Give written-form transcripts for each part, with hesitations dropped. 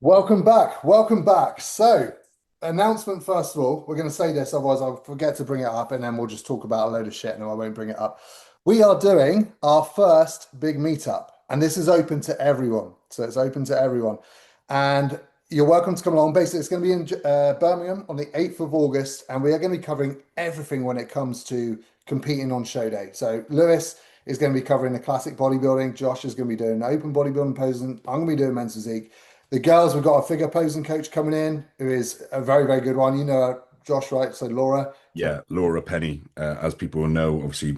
Welcome back. Welcome back. So, announcement first of all, we're going to say this, otherwise I'll forget to bring it up and then we'll just talk about a load of shit and I won't bring it up. We are doing our first big meetup, and this is open to everyone. So, it's open to everyone. And you're welcome to come along. Basically, it's going to be in Birmingham on the 8th of August, and we are going to be covering everything when it comes to competing on show day. So, Lewis is going to be covering the classic bodybuilding. Josh is going to be doing open bodybuilding posing. I'm going to be doing men's physique. The girls, we've got a figure posing coach coming in, who is a very, very good one. You know her, Josh, right? So Laura. So Yeah, Laura Penny, as people will know, obviously,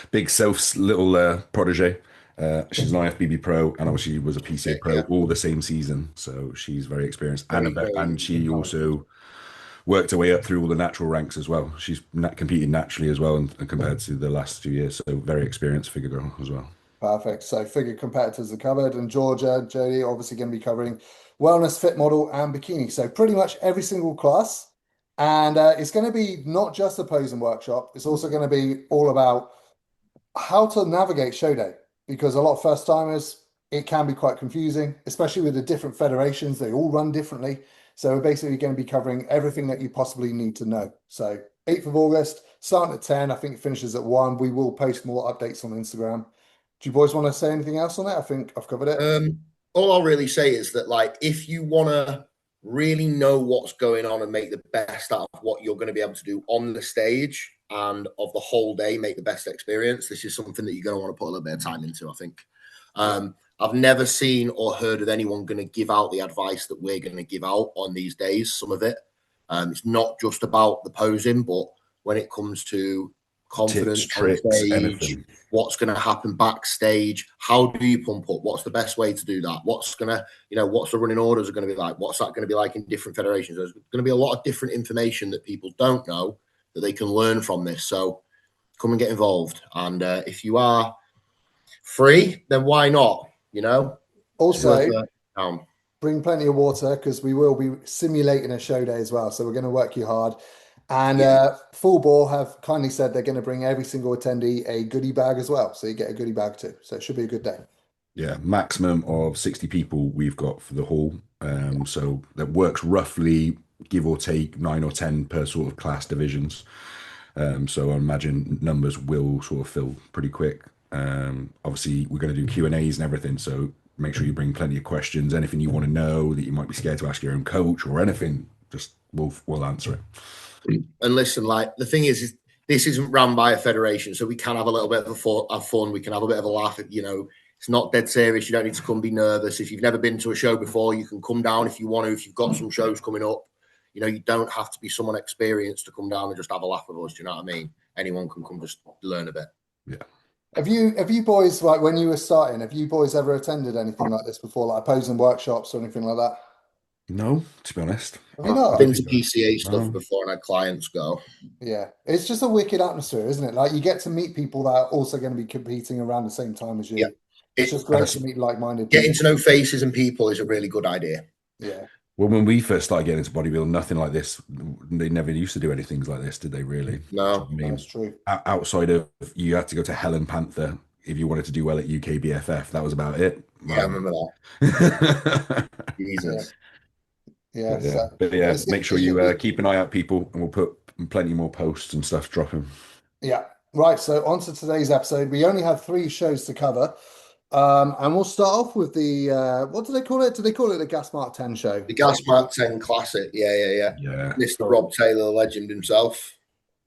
big Self's little protege. She's an IFBB pro and obviously was a PCA pro Yeah, all the same season, so she's very experienced very, and very she talented. also worked her way up through all the natural ranks as well. She's competed naturally as well, and compared to the last 2 years, so very experienced figure girl as well. perfect. So figure competitors are covered, and Georgia, Jodie, obviously going to be covering wellness, fit model, and bikini. So pretty much every single class. And it's going to be not just a posing workshop. It's also going to be all about how to navigate show day because a lot of first timers, it can be quite confusing, especially with the different federations. They all run differently. So we're basically going to be covering everything that you possibly need to know. So 8th of August, starting at 10, I think it finishes at 1. We will post more updates on Instagram. Do you boys want to say anything else on that? I think I've covered it. Um, all I'll really say is that, like, if you want to really know what's going on and make the best out of what you're going to be able to do on the stage and of the whole day, make the best experience, this is something that you're going to want to put a little bit of time into, I think. Yeah. I've never seen or heard of anyone going to give out the advice that we're going to give out on these days, some of it. It's not just about the posing, but when it comes to Tips, confidence on tricks, stage, anything. what's going to happen backstage, how do you pump up, what's the best way to do that, what's going to, what's the running orders are going to be like, what's that going to be like in different federations. There's going to be a lot of different information that people don't know that they can learn from this. So come and get involved, and if you are free, then why not? It's worth Also, it down. bring plenty of water because we will be simulating a show day as well. So we're going to work you hard. And Yeah. Full Ball have kindly said they're going to bring every single attendee a goodie bag as well. So you get a goodie bag too. So it should be a good day. Yeah, maximum of 60 people we've got for the hall. So that works roughly, give or take, 9 or 10 per sort of class divisions. So I imagine numbers will sort of fill pretty quick. Obviously, we're going to do Q&As and everything, so make sure you bring plenty of questions. Anything you want to know that you might be scared to ask your own coach or anything, just we'll answer it. And listen, like, the thing is this isn't run by a federation, so we can have a little bit of fun. We can have a bit of a laugh. It's not dead serious. You don't need to come be nervous. If you've never been to a show before, you can come down if you want to. If you've got some shows coming up, you don't have to be someone experienced to come down and just have a laugh with us. Do you know what I mean? Anyone can come just learn a bit. Yeah. Have you boys, like when you were starting, have you boys ever attended anything like this before, like opposing workshops or anything like that? No, to be honest. Have you I've not? been to PCA stuff No. before and had clients go. Yeah, it's just a wicked atmosphere, isn't it? Like you get to meet people that are also going to be competing around the same time as Yeah. you. It's just And great to meet like-minded Getting people. to know faces and people is a really good idea. Yeah, well, when we first started getting into bodybuilding, nothing like this. They never used to do anything like this, did they? Really? Do you know No. what I that's mean, true. outside of you had to go to Helen Panther if you wanted to do well at UKBFF. That was about it. Yeah, I Like, remember that. Yeah, Jesus. yeah. but yeah, So but yeah, it's, make sure it should you be. keep an eye out, people, and we'll put plenty more posts and stuff dropping. Yeah. Right. So on to today's episode. We only have three shows to cover. And we'll start off with the what do they call it? Do they call it the Gasmark 10 show? The Is that Gasmark 10 Classic. Yeah, yeah, yeah. Yeah, Mr. cool? Rob Taylor, the legend himself.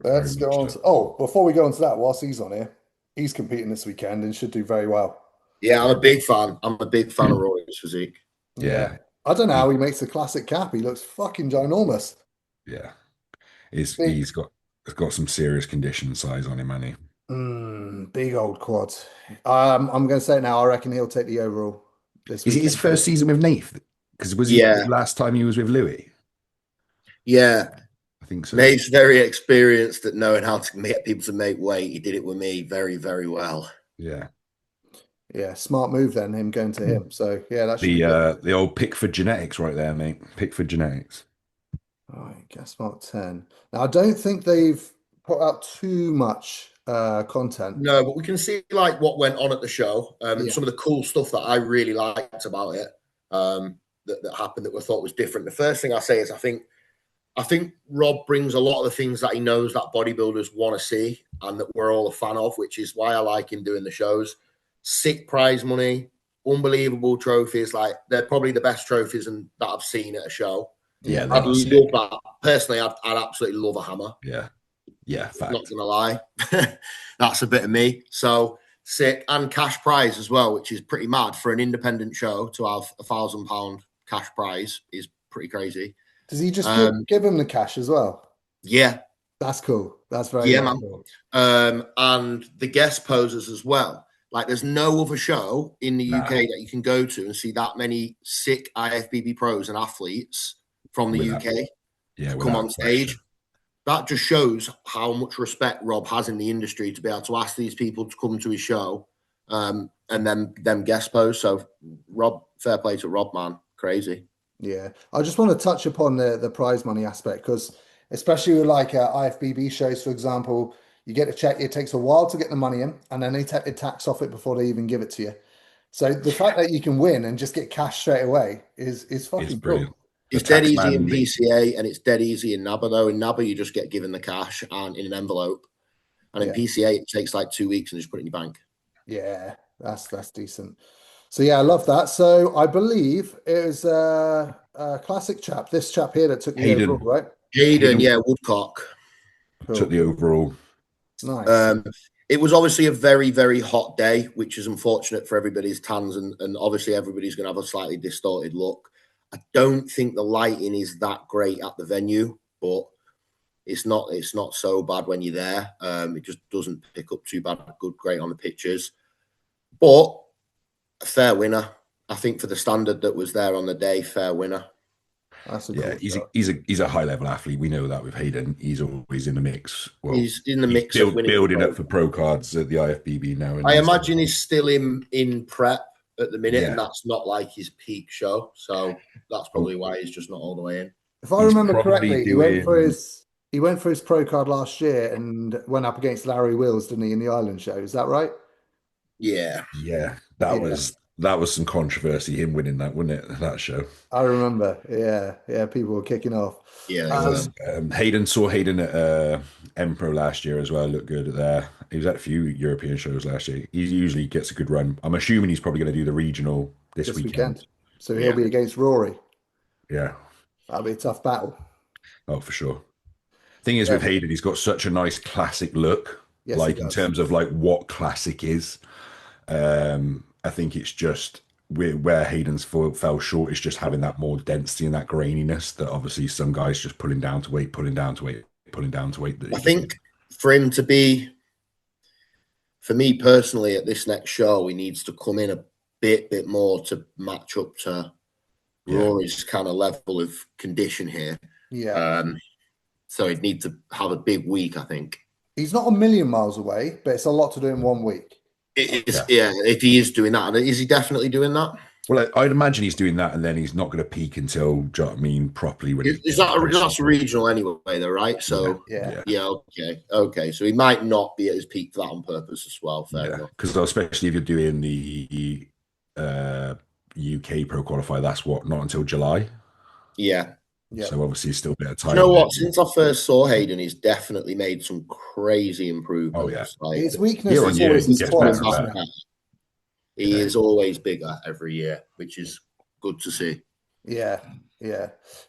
very Let's go much on so. to. Oh, before we go on to that, whilst he's on here, he's competing this weekend and should do very well. Yeah, I'm a big fan. I'm a big fan of Rory's physique. Yeah. Yeah, I don't know he, how he makes the classic cap. He looks fucking ginormous. yeah, he's Big, he's got some serious condition size on him, man. big old quads. I'm going to say it now. I reckon he'll take the overall this Is it his weekend. first season with Nath? Because was he Yeah, last time he was with Louis? yeah. I think so. Nate's very experienced at knowing how to get people to make weight. He did it with me very, very well. Yeah. Yeah, smart move then, him going to him. So yeah, that should be good. The old Pickford genetics right there, mate. Pickford genetics. All right, Gasmark 10. Now I don't think they've put out too much content. No, but we can see like what went on at the show. Yeah. Some of the cool stuff that I really liked about it. that happened that we thought was different. The first thing I say is I think Rob brings a lot of the things that he knows that bodybuilders want to see and that we're all a fan of, which is why I like him doing the shows. Sick prize money, unbelievable trophies. Like, they're probably the best trophies that I've seen at a show. Yeah, they I'd are love sick. that. Personally, I'd absolutely love a hammer. Yeah. Yeah, fact. Not going to lie. That's a bit of me. So sick. And cash prize as well, which is pretty mad for an independent show to have £1,000 cash prize is pretty crazy. Does he just give him the cash as well? Yeah. That's cool. That's very man. cool. And the guest posers as well. Like, there's no other show in the UK that you can go to and see that many sick IFBB pros and athletes from the UK come on stage. That just shows how much respect Rob has in the industry to be able to ask these people to come to his show and then them guest pose. So Rob, fair play to Rob, man. Crazy. Yeah. I just want to touch upon the prize money aspect, because especially with like IFBB shows, for example, you get a check, it takes a while to get the money in, and then they take the tax off it before they even give it to you. So the fact that you can win and just get cash straight away is fucking brilliant. cool. It's dead easy in PCA and it's dead easy in NABA, though. In NABA, you just get given the cash and in an envelope. And in PCA, it takes like 2 weeks and just put it in your bank. Yeah, that's decent. So yeah, I love that. So I believe it was a classic chap, this chap here that took the overall, right? Hayden, yeah, Woodcock. Cool. Took the overall. Nice. It was obviously a very, very hot day, which is unfortunate for everybody's tans, and obviously everybody's going to have a slightly distorted look. I don't think the lighting is that great at the venue, but it's not so bad when you're there. It just doesn't pick up too great on the pictures. But a fair winner. I think for the standard that was there on the day, fair winner. That's a Yeah, cool he's a high level athlete. We know that with Hayden. He's always in the mix. Well, he's in the mix of winning, building up for pro cards at the IFBB now. I imagine he's still in prep at the minute, and that's not like his peak show. So that's probably why he's just not all the way in. If I remember correctly, he went for his pro card last year and went up against Larry Wills, didn't he, in the Island show? Is that right? Yeah. Yeah, that was some controversy, him winning that, wasn't it? That show. I remember. Yeah, people were kicking off. Yeah. Hayden at M-Pro last year as well. Looked good at there. He was at a few European shows last year. He usually gets a good run. I'm assuming he's probably going to do the regional this weekend. So he'll be against Rory. Yeah. That'll be a tough battle. Oh, for sure. Thing is, with Hayden, he's got such a nice classic look. Yes, like in terms of like what classic is. I think it's just where Hayden's fell short is just having that more density and that graininess that obviously some guys just pulling down to weight. I think for him to be, for me personally, at this next show, he needs to come in a bit more to match up to Rory's kind of level of condition here. Yeah. So he'd need to have a big week, I think. He's not a million miles away, but it's a lot to do in 1 week. If he is doing that, is he definitely doing that? Well, I'd imagine he's doing that, and then he's not going to peak until, do you know what I mean, properly. When that's regional anyway, though, right? So okay. So he might not be at his peak for that on purpose as well. Fair enough. Because especially if you're doing the UK Pro Qualifier, that's not until July. Yeah. Yeah. So obviously, it's still a bit of time. You know what? Since I first saw Hayden, he's definitely made some crazy improvements. Oh yeah. Like, his weakness is always his quads. He is always bigger every year, which is good to see. Yeah.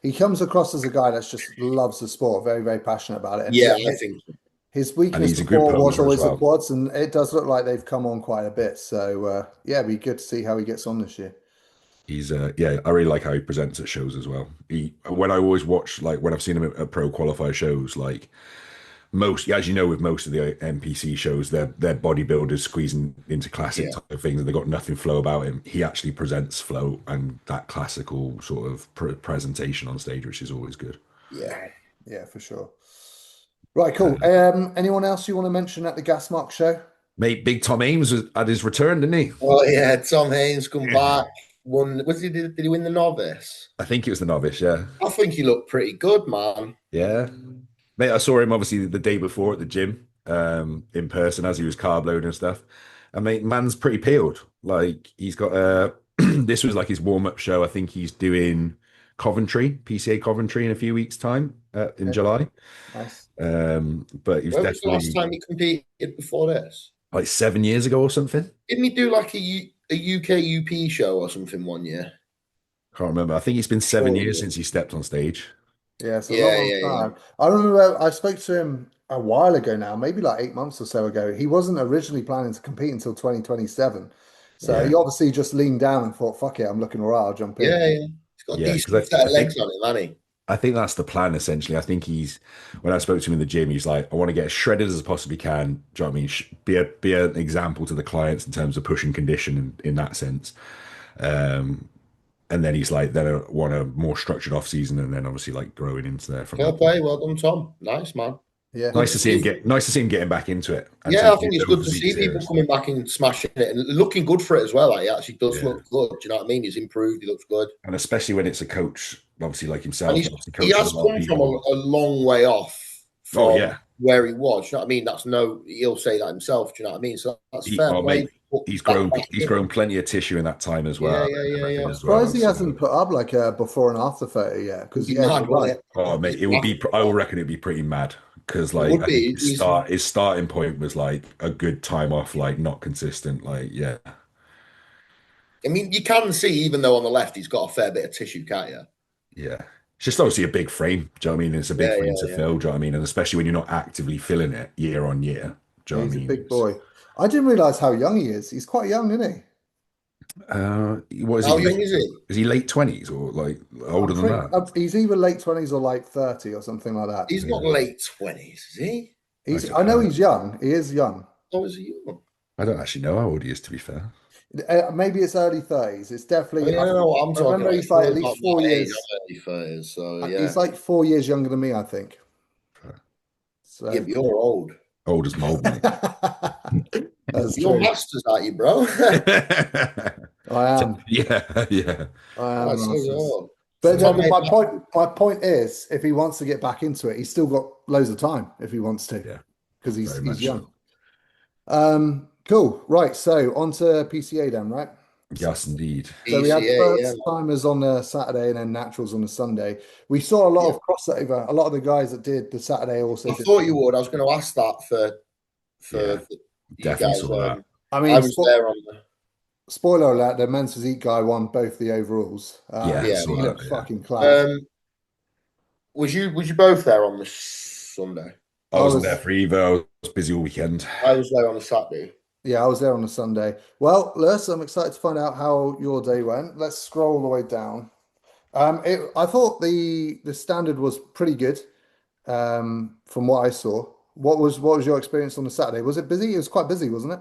He comes across as a guy that just loves the sport, very, very passionate about it. And I think so. His weakness before was always the quads, and it does look like they've come on quite a bit. So it'd be good to see how he gets on this year. He's I really like how he presents at shows as well. When I always watch, like when I've seen him at pro qualifier shows, like most, as you know, with most of the NPC shows, they're bodybuilders squeezing into classic type of things, and they've got nothing flow about him. He actually presents flow and that classical sort of presentation on stage, which is always good. Yeah, for sure. Right, cool. Anyone else you want to mention at the Gasmark show? Mate, Big Tom Ames had his return, didn't he? Oh yeah, Tom Haynes come back. Did he win the novice? I think it was the novice, yeah. I think he looked pretty good, man. Yeah. Mate, I saw him obviously the day before at the gym, in person as he was carb loading and stuff. And mate, man's pretty peeled. Like he's got this was like his warm-up show. I think he's doing Coventry, PCA Coventry in a few weeks' time in July. Nice. But he was When was the last definitely time he competed before this? like 7 years ago or something. Didn't he do like a UK UP show or something one year? Can't remember. I think it's been 7 years since he stepped on stage. Yeah, it's a Yeah, long yeah, yeah. time. I remember I spoke to him a while ago now, maybe like 8 months or so ago. He wasn't originally planning to compete until 2027. So Yeah. he obviously just leaned down and thought, fuck it, I'm looking all right, I'll jump in. Yeah, yeah. He's got a Yeah, decent because set of legs on him, hasn't he? I think that's the plan essentially. I think when I spoke to him in the gym, he's like, I want to get as shredded as I possibly can. Do you know what I mean? Be an example to the clients in terms of pushing condition in that sense. And then he's like, then I want a more structured off season, and then obviously like growing into there from Fair that play. point. Well done, Tom. Nice, man. Yeah. Good Nice to to see him see. getting back into it and Yeah, I taking think his it's own good to physique see people seriously. coming back and smashing it and looking good for it as well. Like, he actually does Yeah, look good. Do you know what I mean? He's improved. He looks good. and especially when it's a coach, obviously like And himself, obviously he coaches has a lot of come from people. a long way off Oh from yeah, where he was. You know what I mean? He'll say that himself. Do you know what I mean? So that's he, fair oh play. mate, To put he's that grown back he's in. grown plenty of tissue in that time as Yeah, well, yeah, and yeah, everything yeah. as well. Surprised he So, hasn't put up like a before and after photo yet. Would Because be yeah, mad, you're wouldn't right. it? oh mate, He's it would be. massive. I would reckon it'd be pretty mad because It like would I think be. his starting point was like a good time off, like not consistent. Like yeah, I mean, you can see, even though on the left he's got a fair bit of tissue, can't you? yeah. It's just obviously a big frame. Do you know what I mean? It's a big Yeah, frame yeah, to yeah. fill. Do you know what I mean? And especially when you're not actively filling it year on year. Do you Yeah, know what I he's a mean? big boy. I didn't realize how young he is. He's quite young, isn't he? What is he? How young is he? Is he late 20s or like I'm older than pretty, that? he's either late 20s or like 30 or something like that. He's not Yeah, late 20s, is he? I know I, he's young. He is young. Or is he young? I don't actually know how old he is, to be fair. Maybe it's early 30s. It's I definitely, mean, I don't know what I'm I talking remember about. he's It's like at probably least about four my age. years. I'm early 30s, so yeah. He's like 4 years younger than me, I think. Yeah, So but you're old. Old as mold, mate. that's You're true. masters, aren't you, bro? I am. Yeah, yeah. I am I say Masters. you're. So But Tom, mate, my point is, if he wants to get back into it, he's still got loads of time if he wants to, Yeah, because very he's much young. so. Cool. Right. So on to PCA then, right? So, Yes, indeed. so we had PCA, yeah. first timers on the Saturday and then naturals on the Sunday. We saw a lot Yeah. of crossover. A lot of the guys that did the Saturday also I did. thought you would. I was going to ask that for Yeah, you definitely guys. saw that. I I mean, was there on the. spoiler alert: the men's physique guy won both the overalls. Yeah, Yeah, He saw looked that. Yeah. fucking class. Was you both there on the Sunday? I I wasn't there was. for either. I was busy all weekend. I was there on the Saturday. Yeah, I was there on a Sunday. Well, Lewis, I'm excited to find out how your day went. Let's scroll all the way down. I thought the standard was pretty good, from what I saw. What was your experience on the Saturday? Was it busy? It was quite busy, wasn't it?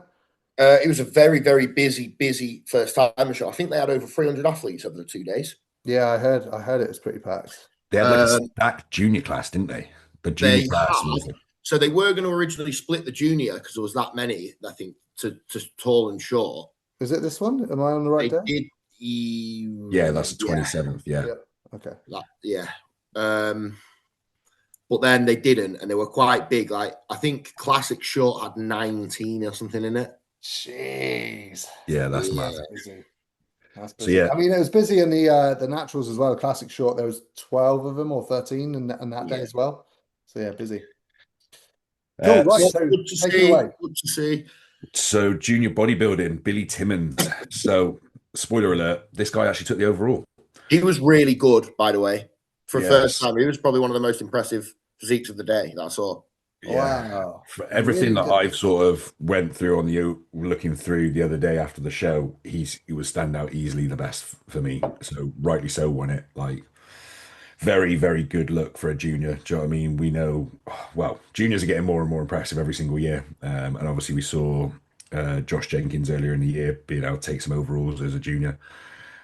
It was a very, very busy first time show. I think they had over 300 athletes over the 2 days. Yeah, I heard it was pretty packed. They had like a Um, stacked junior class, didn't they? The junior they class had, was so they were going to originally split the junior because there was that many, I think, to tall and short. Is it this one? Am I on the right They day? did, yeah, that's the yeah, 27th. Yeah. Yeah. Okay. yeah. But then they didn't, and they were quite big. Like, I think classic short had 19 or something in it. Jeez. Yeah, that's Yeah. mad. Busy. That's So busy. yeah, I mean, it was busy in the naturals as well. Classic short, there was 12 of them or 13 in that day Yeah. as well. So yeah, busy. Cool. uh, Right. Well, So good to take it see. away. Good to see. so junior bodybuilding, Billy Timmons. So spoiler alert, this guy actually took the overall. He was really good, by the way. For a Yes. first time, he was probably one of the most impressive physiques of the day. That's all. Yeah. Wow. For everything Really that good. I've sort of went through on the looking through the other day after the show, he was stand out easily the best for me. So rightly so won it. Like very, very good look for a junior. Do you know what I mean? We know, well, juniors are getting more and more impressive every single year. And obviously we saw Josh Jenkins earlier in the year being able to take some overalls as a junior.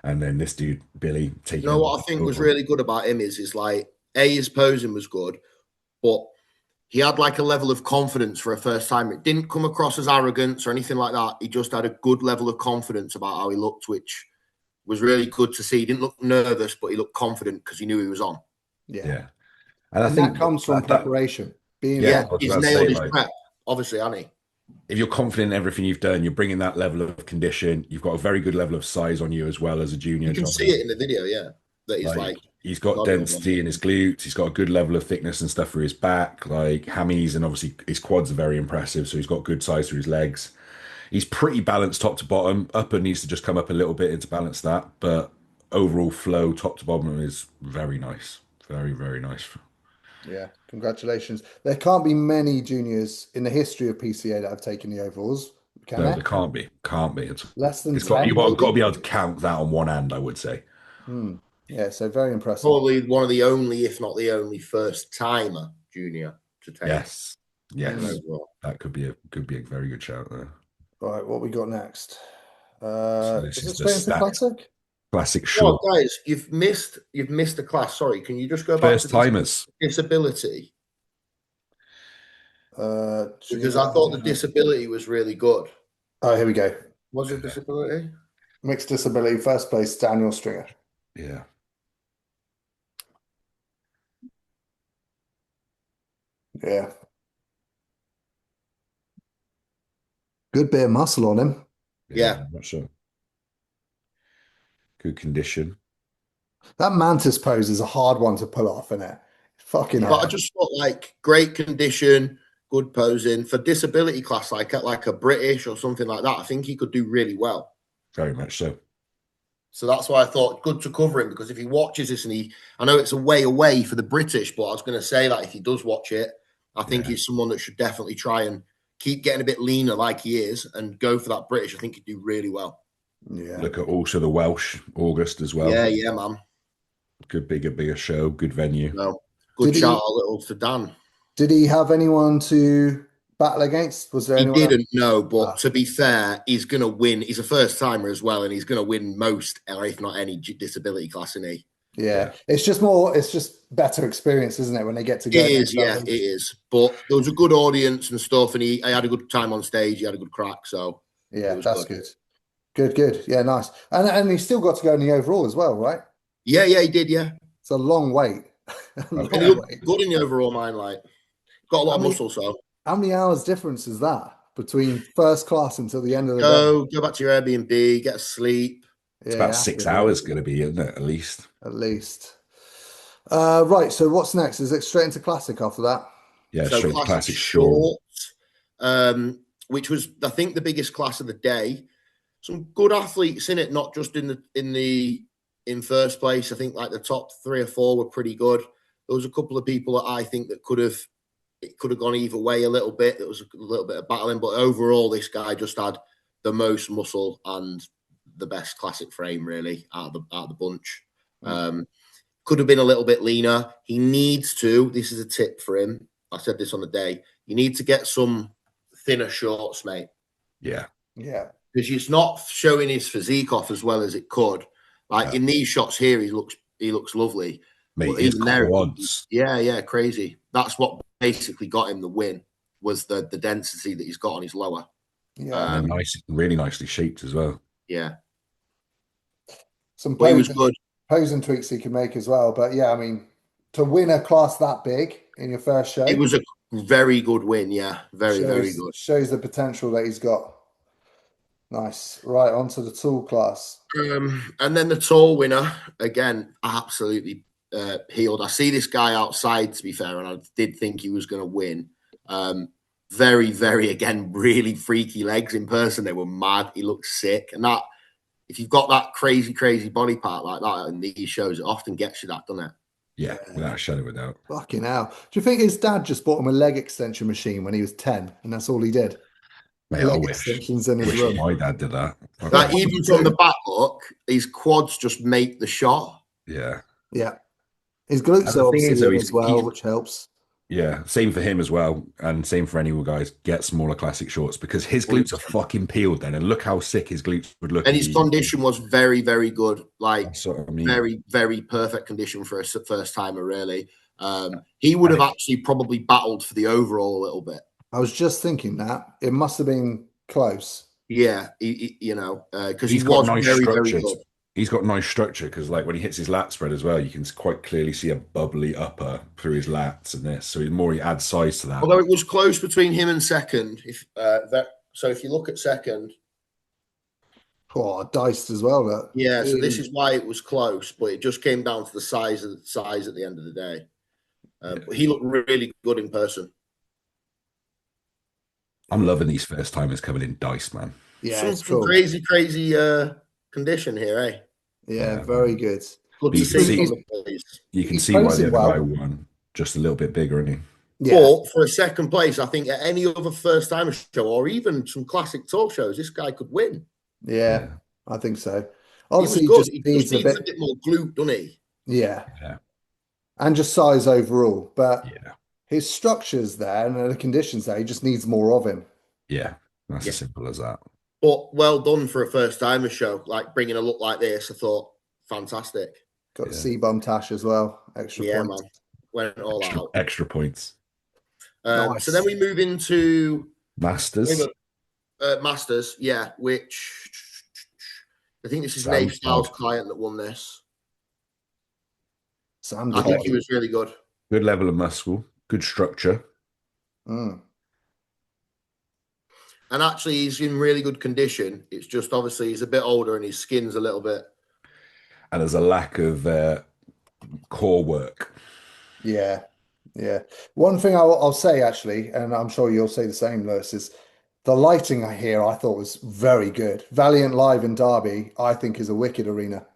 And then this dude, Billy, taking You know what I think was really good about him is like, his posing was good, but he had like a level of confidence for a first time. It didn't come across as arrogance or anything like that. He just had a good level of confidence about how he looked, which was really good to see. He didn't look nervous, but he looked confident because he knew he was on. Yeah. Yeah. And I And think that comes from that preparation. Being Yeah, Yeah, I was he's about to nailed say, his like, prep, obviously, hasn't he? if you're confident in everything you've done, you're bringing that level of condition. You've got a very good level of size on you as well as a junior You can see jobber. it in the video, yeah. That he's Like like he's got nodding on density in his glutes. He's got a good level of thickness and stuff for his back. Like hammies and obviously his quads are very impressive. So he's got good size for his legs. He's pretty balanced top to bottom. Upper needs to just come up a little bit to balance that, but overall flow top to bottom is very nice. Very, very nice. Yeah, congratulations. There can't be many juniors in the history of PCA that have taken the overalls, can No, there? there can't be. Can't be. Less than It's got you 10, got to maybe? be able to count that on one hand, I would say. Hmm. Yeah, so very impressive. probably one of the only, if not the only, first timer junior to take Yes. Yes. an overall. That could be a very good shout there. Right, what we got next? So this Is is it the straight into stacked classic? classic Oh, short. guys, you've missed the class. Sorry, can you just go back to First timers. disability? Because Junior. I thought the disability was really good. Oh, here we go. Was it disability? Mixed disability, first place, Daniel Stringer. Yeah. Yeah. Good bit of muscle on him. Yeah. Not sure. Good condition. That mantis pose is a hard one to pull off, isn't it? Fucking But I hard. just thought like great condition, good posing for disability class, like a British or something like that. I think he could do really well. Very much so. So that's why I thought good to cover him, because if he watches this I know it's a way away for the British, but I was going to say that if he does watch it, I think Yeah. he's someone that should definitely try and keep getting a bit leaner like he is and go for that British. I think he'd do really well. Yeah. Look at also the Welsh August as well. Yeah, man. Good bigger show, good venue. No, good Did shout he out little to Dan. did he have anyone to battle against? Was there He anyone else? didn't know, but Ah, to be fair, he's going to win. He's a first timer as well, and he's going to win most, or if not any, disability class, isn't he? yeah. It's just better experience, isn't it, when they get to go It is, against yeah, others? it is. But there was a good audience and stuff, and he had a good time on stage. He had a good crack, so it Yeah, was that's good. good. Good. Yeah, nice. And he still got to go in the overall as well, right? Yeah, he did, yeah. It's a long wait. A Oh, And he long yeah. looked wait. good in the overall, mine. Like, got a lot How of many muscle, so how many hours difference is that between first class until the end of the day? go back to your Airbnb, get a sleep. It's Yeah, about you have 6 hours going to be, isn't it? At least. at least. Right, so what's next? Is it straight into classic after that? Yeah, So straight to classic classic short. short, which was I think the biggest class of the day. Some good athletes in it, not just in first place. I think like the top 3 or 4 were pretty good. There was a couple of people that I think that could have gone either way a little bit. There was a little bit of battling, but overall, this guy just had the most muscle and the best classic frame really out of the bunch. Could have been a little bit leaner. He needs to. This is a tip for him. I said this on the day. You need to get some thinner shorts, mate, Yeah. Yeah. because he's not showing his physique off as well as it could. Like No. in these shots here, he looks lovely. Mate, But his even there, quads. yeah, crazy. That's what basically got him the win, was the density that he's got on his lower. Yeah. And nice, really nicely shaped as well. Yeah, Some but he was good. posing tweaks he can make as well. But yeah, I mean, to win a class that big in your first show It was a very good win. Yeah, very good. shows the potential that he's got. Nice. Right, on to the tool class. And then the tall winner again, absolutely healed. I see this guy outside, to be fair, and I did think he was going to win. Very, again, really freaky legs in person. They were mad. He looked sick, and that if you've got that crazy body part like that in these shows, it often gets you that, doesn't it? Yeah, without a shadow of a doubt. Fucking hell. Do you think his dad just bought him a leg extension machine when he was 10 and that's all he did? Mate, I Leg wish. extensions in his Wish room. my dad did that. Like even from the back look, his quads just make the shot. Yeah. Yeah. His glutes And the are thing is, obviously though, in as well, which helps. yeah, same for him as well, and same for any of you guys. Get smaller classic shorts because his glutes are fucking peeled then, and look how sick his glutes would look. And his condition was very good. Like That's what I mean. very perfect condition for a first timer, really. He would have actually probably battled for the overall a little bit. I was just thinking that. It must have been close. Yeah, because He's he got was nice very structure. good. He's got nice structure because, like, when he hits his lat spread as well, you can quite clearly see a bubbly upper through his lats and this. So he adds size to that. Although it was close between him and second. If you look at second, Oh, diced as well. That. yeah. So this is why it was close, but it just came down to the size at the end of the day. But he looked really good in person. I'm loving these first timers coming in diced, man. Yeah, it's Some cool. crazy condition here, eh? Yeah, very good. Good But to see. You can He's see why the racing other well. guy won. Just a little bit bigger, isn't he? Yeah, But for a second place, I think at any other first time show or even some classic talk shows, this guy could win. yeah, I think so. He Obviously, was he good. just He needs just needs a bit more glute, doesn't he? yeah, Yeah. and just size overall. But Yeah. his structure's there and the conditions there. He just needs more of him. Yeah. That's Yeah. as simple as that. But well done for a first timer show. Like bringing a look like this, I thought fantastic. Got Yeah. C-bum tash as well. Extra Yeah, points. man. Went all out. Extra points. Nice. So then we move into Masters. Masters, yeah, which I think this is Sam Nate Styles' Todd. client that won this. Sam I think Todd. he was really good. Good level of muscle. Good structure. Mm. And actually, he's in really good condition. It's just obviously he's a bit older and his skin's a little bit. And there's a lack of core work. Yeah, yeah. One thing I'll say actually, and I'm sure you'll say the same, Lewis, is the lighting I thought was very good. Valiant Live in Derby, I think, is a wicked arena.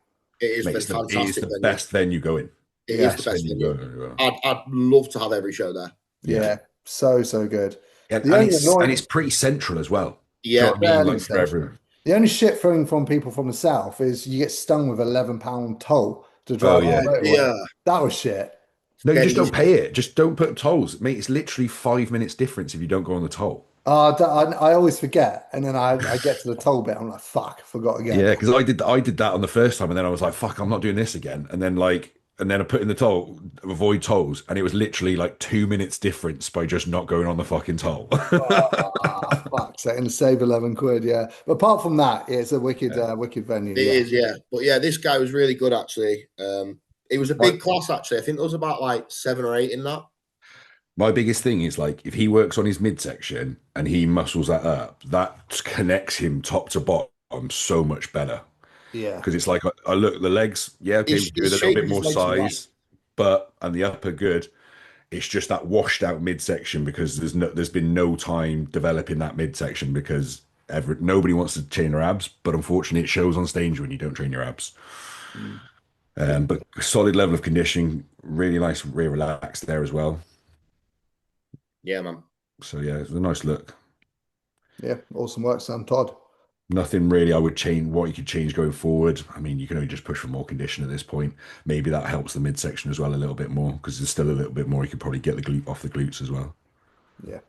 It is Mate, fantastic. it is the best venue going. It Yeah. is the best venue venue. going. I'd love to have every show there. Yeah, so good. And, The and only it's annoying, and it's pretty central as well. Yeah, Do you know what I mean? fairly Like for central. everyone. The only shit from people from the south is you get stung with £11 toll to Oh, drive yeah. on the motorway. yeah. That was shit. No, you Then just don't pay it. Just don't put tolls. Mate, it's literally 5 minutes difference if you don't go on the toll. I always forget, and then I get to the toll bit. I'm like, fuck, forgot again. Yeah, because I did that on the first time, and then I was like, fuck, I'm not doing this again. And then I put in the toll, avoid tolls, and it was literally like 2 minutes difference by just not going on the fucking toll. Fuck, so and save 11 quid, yeah. But apart from that, it's a wicked venue. It is, yeah. But yeah, this guy was really good actually. It was a big class actually. I think there was about like 7 or 8 in that. My biggest thing is like if he works on his midsection and he muscles that up, that connects him top to bottom so much better. Yeah. Because it's like I look the legs, yeah, okay, His with a little shape bit of more his legs are right. size, but and the upper good. It's just that washed out midsection because there's been no time developing that midsection because nobody wants to train their abs, but unfortunately it shows on stage when you don't train your abs. But solid level of conditioning, really nice rear relaxed there as well. Yeah, man. So yeah, it's a nice look. Yeah, awesome work, Sam Todd. Nothing really I would change what you could change going forward. I mean, you can only just push for more condition at this point. Maybe that helps the midsection as well a little bit more because there's still a little bit more you could probably get the glute off the glutes as well. Yeah.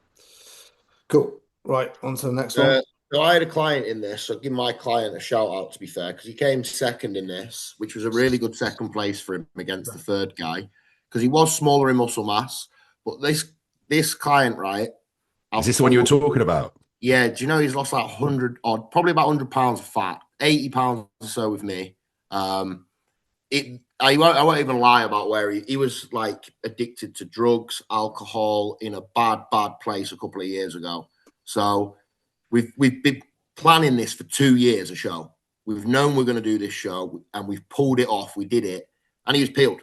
Cool. Right, on to the next one. So I had a client in this, so give my client a shout out to be fair, because he came second in this, which was a really good second place for him against the third guy, because he was smaller in muscle mass. But this client, right? Is this the one you were talking about? Yeah, do you know he's lost like 100 odd, probably about 100 pounds of fat, 80 pounds or so with me. I won't even lie about where he was like addicted to drugs, alcohol in a bad place a couple of years ago. So we've been planning this for 2 years, a show. We've known we're going to do this show and we've pulled it off. We did it and he was peeled.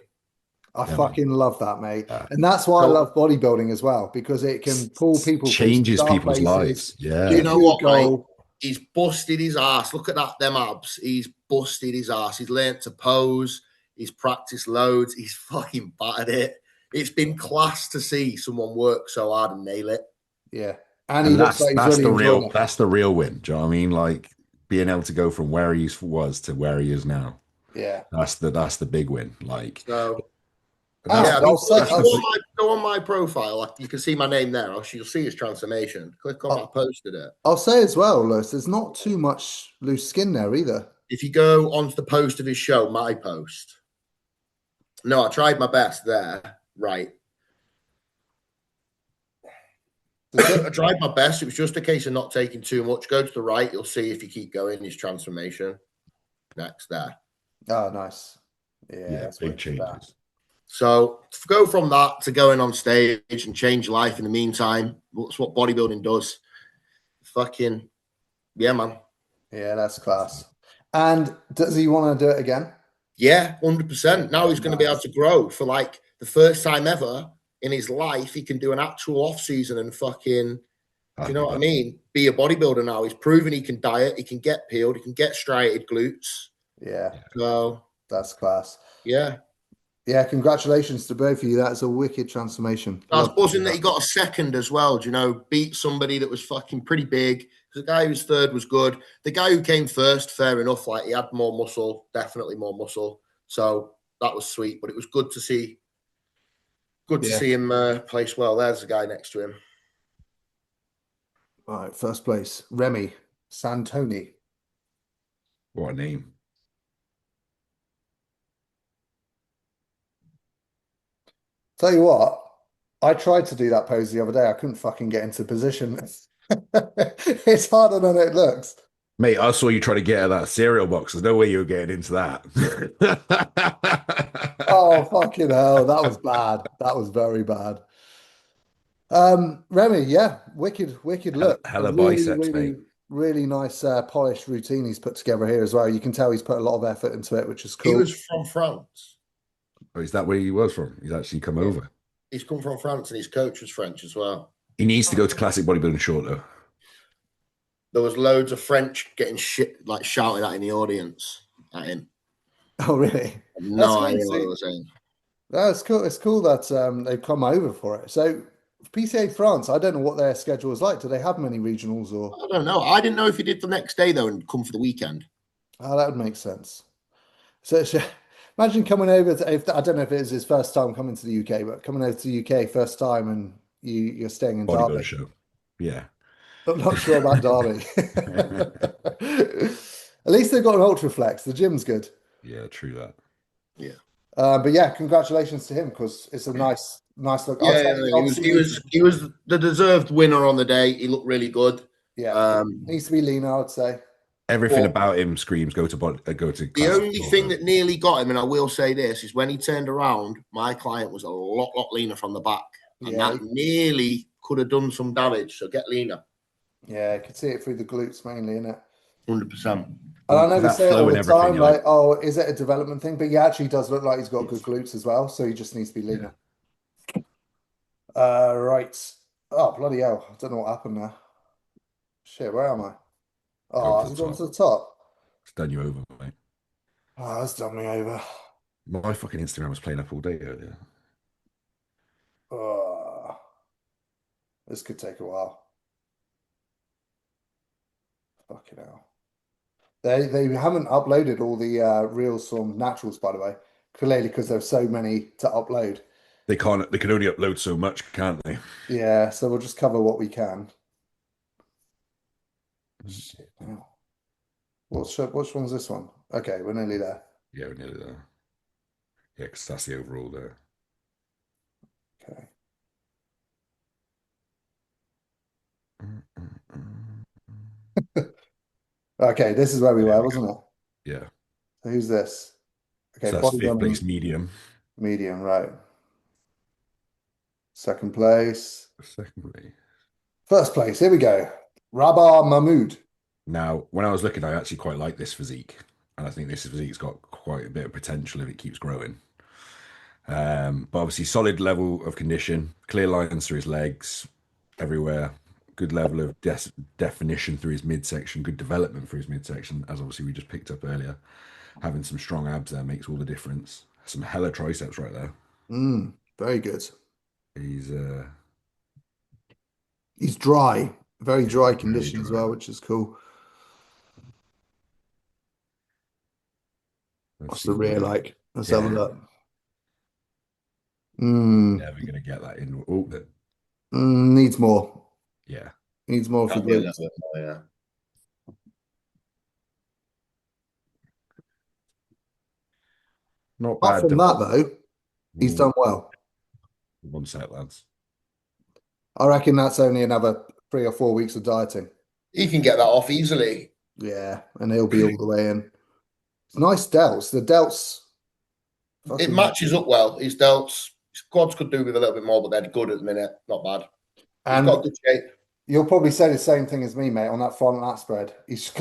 I fucking love that, mate. And that's why I love bodybuilding as well, because it can pull people changes through people's places. lives. Yeah. Do you know what, mate? He's busted his ass. Look at them abs. He's busted his ass. He's learnt to pose. He's practiced loads. He's fucking battered it. It's been class to see someone work so hard and nail it. Yeah. And he looks like he's really enjoying it. That's the real win. Do you know what I mean? Like being able to go from where he was to where he is now. Yeah. That's the big win. Like so yeah, go on my profile. You can see my name there. You'll see his transformation. Click on I posted it. I'll say as well, Lewis, there's not too much loose skin there either. If you go onto the post of his show, my post. No, I tried my best there. Right. I tried my best. It was just a case of not taking too much. Go to the right. You'll see if you keep going his transformation. Next there. Oh, nice. Yeah, Yeah, that's big wicked. That. changes. So to go from that to going on stage and change your life in the meantime, that's what bodybuilding does. Fucking yeah, man. Yeah, that's class. And does he want to do it again? Yeah, 100%. Now Yeah, he's going to be able nice. to grow for like the first time ever in his life. He can do an actual off season and fucking, do you know Happy what I that. mean? Be a bodybuilder now. He's proven he can diet, he can get peeled, he can get striated glutes. Yeah, So that's class. yeah, Yeah, congratulations to both of you. That's a wicked transformation. I was Love to see buzzing that he that. got a second as well. Do you know, beat somebody that was fucking pretty big. The guy who's third was good. The guy who came first, fair enough. Like he had more muscle, definitely more muscle. So that was sweet. But it was good to see. Good to Yeah. see him place well. There's the guy next to him. All right, first place, Remy Santoni. What a name. Tell you what, I tried to do that pose the other day. I couldn't fucking get into position. It's harder than it looks. Mate, I saw you try to get out of that cereal box. There's no way you were getting into that. Oh, fucking hell. That was bad. That was very bad. Remy, yeah, wicked hella, look. A hella really, biceps, really, mate. really nice polished routine he's put together here as well. You can tell he's put a lot of effort into it, which is He cool. was from France. Oh, is that where he was from? He's actually come Yeah. over. He's come from France and his coach was French as well. He needs to go to classic bodybuilding short though. There was loads of French getting shit like shouted at in the audience at him. Oh, really? That's No cool. idea what they See, were saying. that's cool. It's cool that they've come over for it. So PCA France, I don't know what their schedule is like. Do they have many regionals or? I don't know. I didn't know if he did the next day though and come for the weekend. Oh, that would make sense. So imagine coming over to, if I don't know if it was his first time coming to the UK, but coming over to the UK first time and you're staying in Bodybuilding Derby. show. Yeah. I'm not sure about Derby. At least they've got an Ultraflex. The gym's good. Yeah, true that. Yeah. But yeah, congratulations to him because it's a nice look. I'll Yeah, tell you, he was obviously, he was the deserved winner on the day. He looked really good. yeah, Um, needs to be leaner, I'd say. Everything but about him screams go to the classic only short thing though. that nearly got him, and I will say this, is when he turned around, my client was a lot leaner from the back, and Yeah, that nearly could have done some damage. So get leaner, yeah, I could see it through the glutes mainly, innit? 100%. And I know we That say it all flow the and everything, time, you're like, like, oh, is it a development thing? But he actually does look like he's got good glutes as well, so he just needs to be yeah, leaner. Right. Oh, bloody hell. I don't know what happened there. Shit, where am I? go Oh, to has the it gone top. to the top? It's done you over, mate. Oh, that's done me over. My fucking Instagram was playing up all day earlier. Oh, this could take a while. Fucking hell. They haven't uploaded all the reels from naturals, by the way. Clearly, because there's so many to upload. They can only upload so much, can't they? Yeah, so we'll just cover what we can. Shit, wow. Which one's this one? Okay, we're nearly there. Yeah, we're nearly there. Yeah, because that's the overall there. Okay. Okay, this is where we There were, we go. wasn't it? Yeah. So who's this? Okay, So that's fifth bodybuilding place medium. medium, right. Second place. Secondly. First place, here we go. Rabah Mahmood. Now, when I was looking, I actually quite like this physique. And I think this physique's got quite a bit of potential if it keeps growing. But obviously, solid level of condition, clear lines through his legs, everywhere. Good level of definition through his midsection, good development through his midsection, as obviously we just picked up earlier. Having some strong abs there makes all the difference. Some hella triceps right there. Very good. He's He's dry, very dry very condition as dry. well, which is cool. Let's What's the see. rear like? Let's have a Yeah, look. Mm, never gonna get that in. Oh, needs more. yeah, Needs more for Can be a glutes. little bit more, yeah. not Apart bad from though. that, though, he's Ooh, done well. one sec, lads. I reckon that's only another 3 or 4 weeks of dieting. He can get that off easily. Yeah, and he'll be all the way in. Nice delts. The delts It fucking matches up well. His delts, his quads could do with a little bit more, but they're good at the minute. Not bad. He's and got good shape. you'll probably say the same thing as me, mate, on that front lat spread.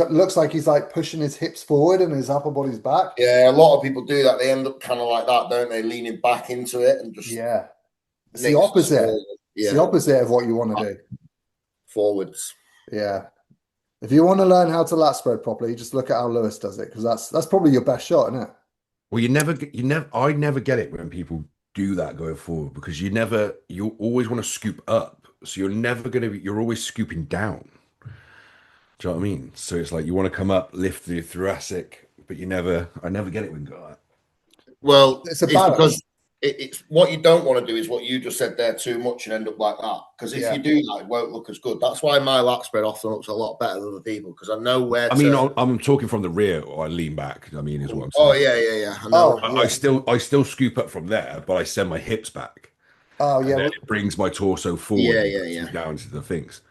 Looks like he's like pushing his hips forward and his upper body's back. Yeah, a lot of people do that. They end up kind of like that, don't they? Leaning back into it and just Yeah. It's the nicks opposite. forward. It's the Yeah, opposite of what you want to do. forwards. Yeah. If you want to learn how to lat spread properly, just look at how Lewis does it because that's probably your best shot, isn't it? Well, I never get it when people do that going forward because you always want to scoop up. So you're always scooping down. Do you know what I mean? So it's like you want to come up, lift the thoracic, but I never get it when you got that. Well, It's a it's balance. because it's what you don't want to do is what you just said there too much and end up like that. Because if Yeah. you do that, it won't look as good. That's why my lat spread often looks a lot better than other people because I know where I mean, to. I'm talking from the rear or I lean back. I mean, is what I'm Oh saying. yeah. I know. Oh, I yeah. still scoop up from there, but I send my hips back, Oh, and yeah. then Well, it brings my torso forward Yeah, and yeah, puts me yeah. down into the things.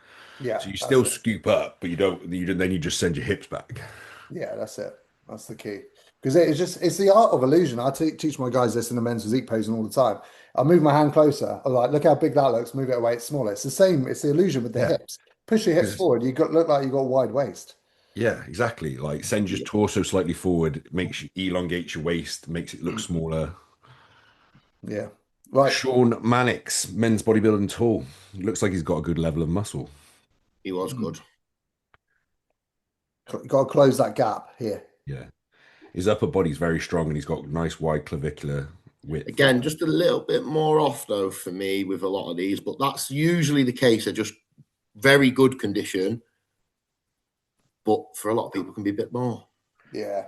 yeah, So you that's still it. scoop up, but then you just send your hips back. Yeah, that's it. That's the key. Because it's the art of illusion. I teach my guys this in the men's physique posing all the time. I move my hand closer. I'm like, look how big that looks. Move it away. It's smaller. It's the same. It's the illusion with the Yeah, hips. Push your hips because forward. Look like you got a wide waist. yeah, exactly. Like send your torso slightly forward, makes you elongates your waist, makes it look smaller. Yeah. Right. Sean Mannix, men's bodybuilding tool. Looks like he's got a good level of muscle. He was Mm. good. Got to close that gap here. Yeah. His upper body's very strong and he's got nice wide clavicular width. Again, just a little bit more off though for me with a lot of these, but that's usually the case. They're just very good condition, but for a lot of people can be a bit more. Yeah.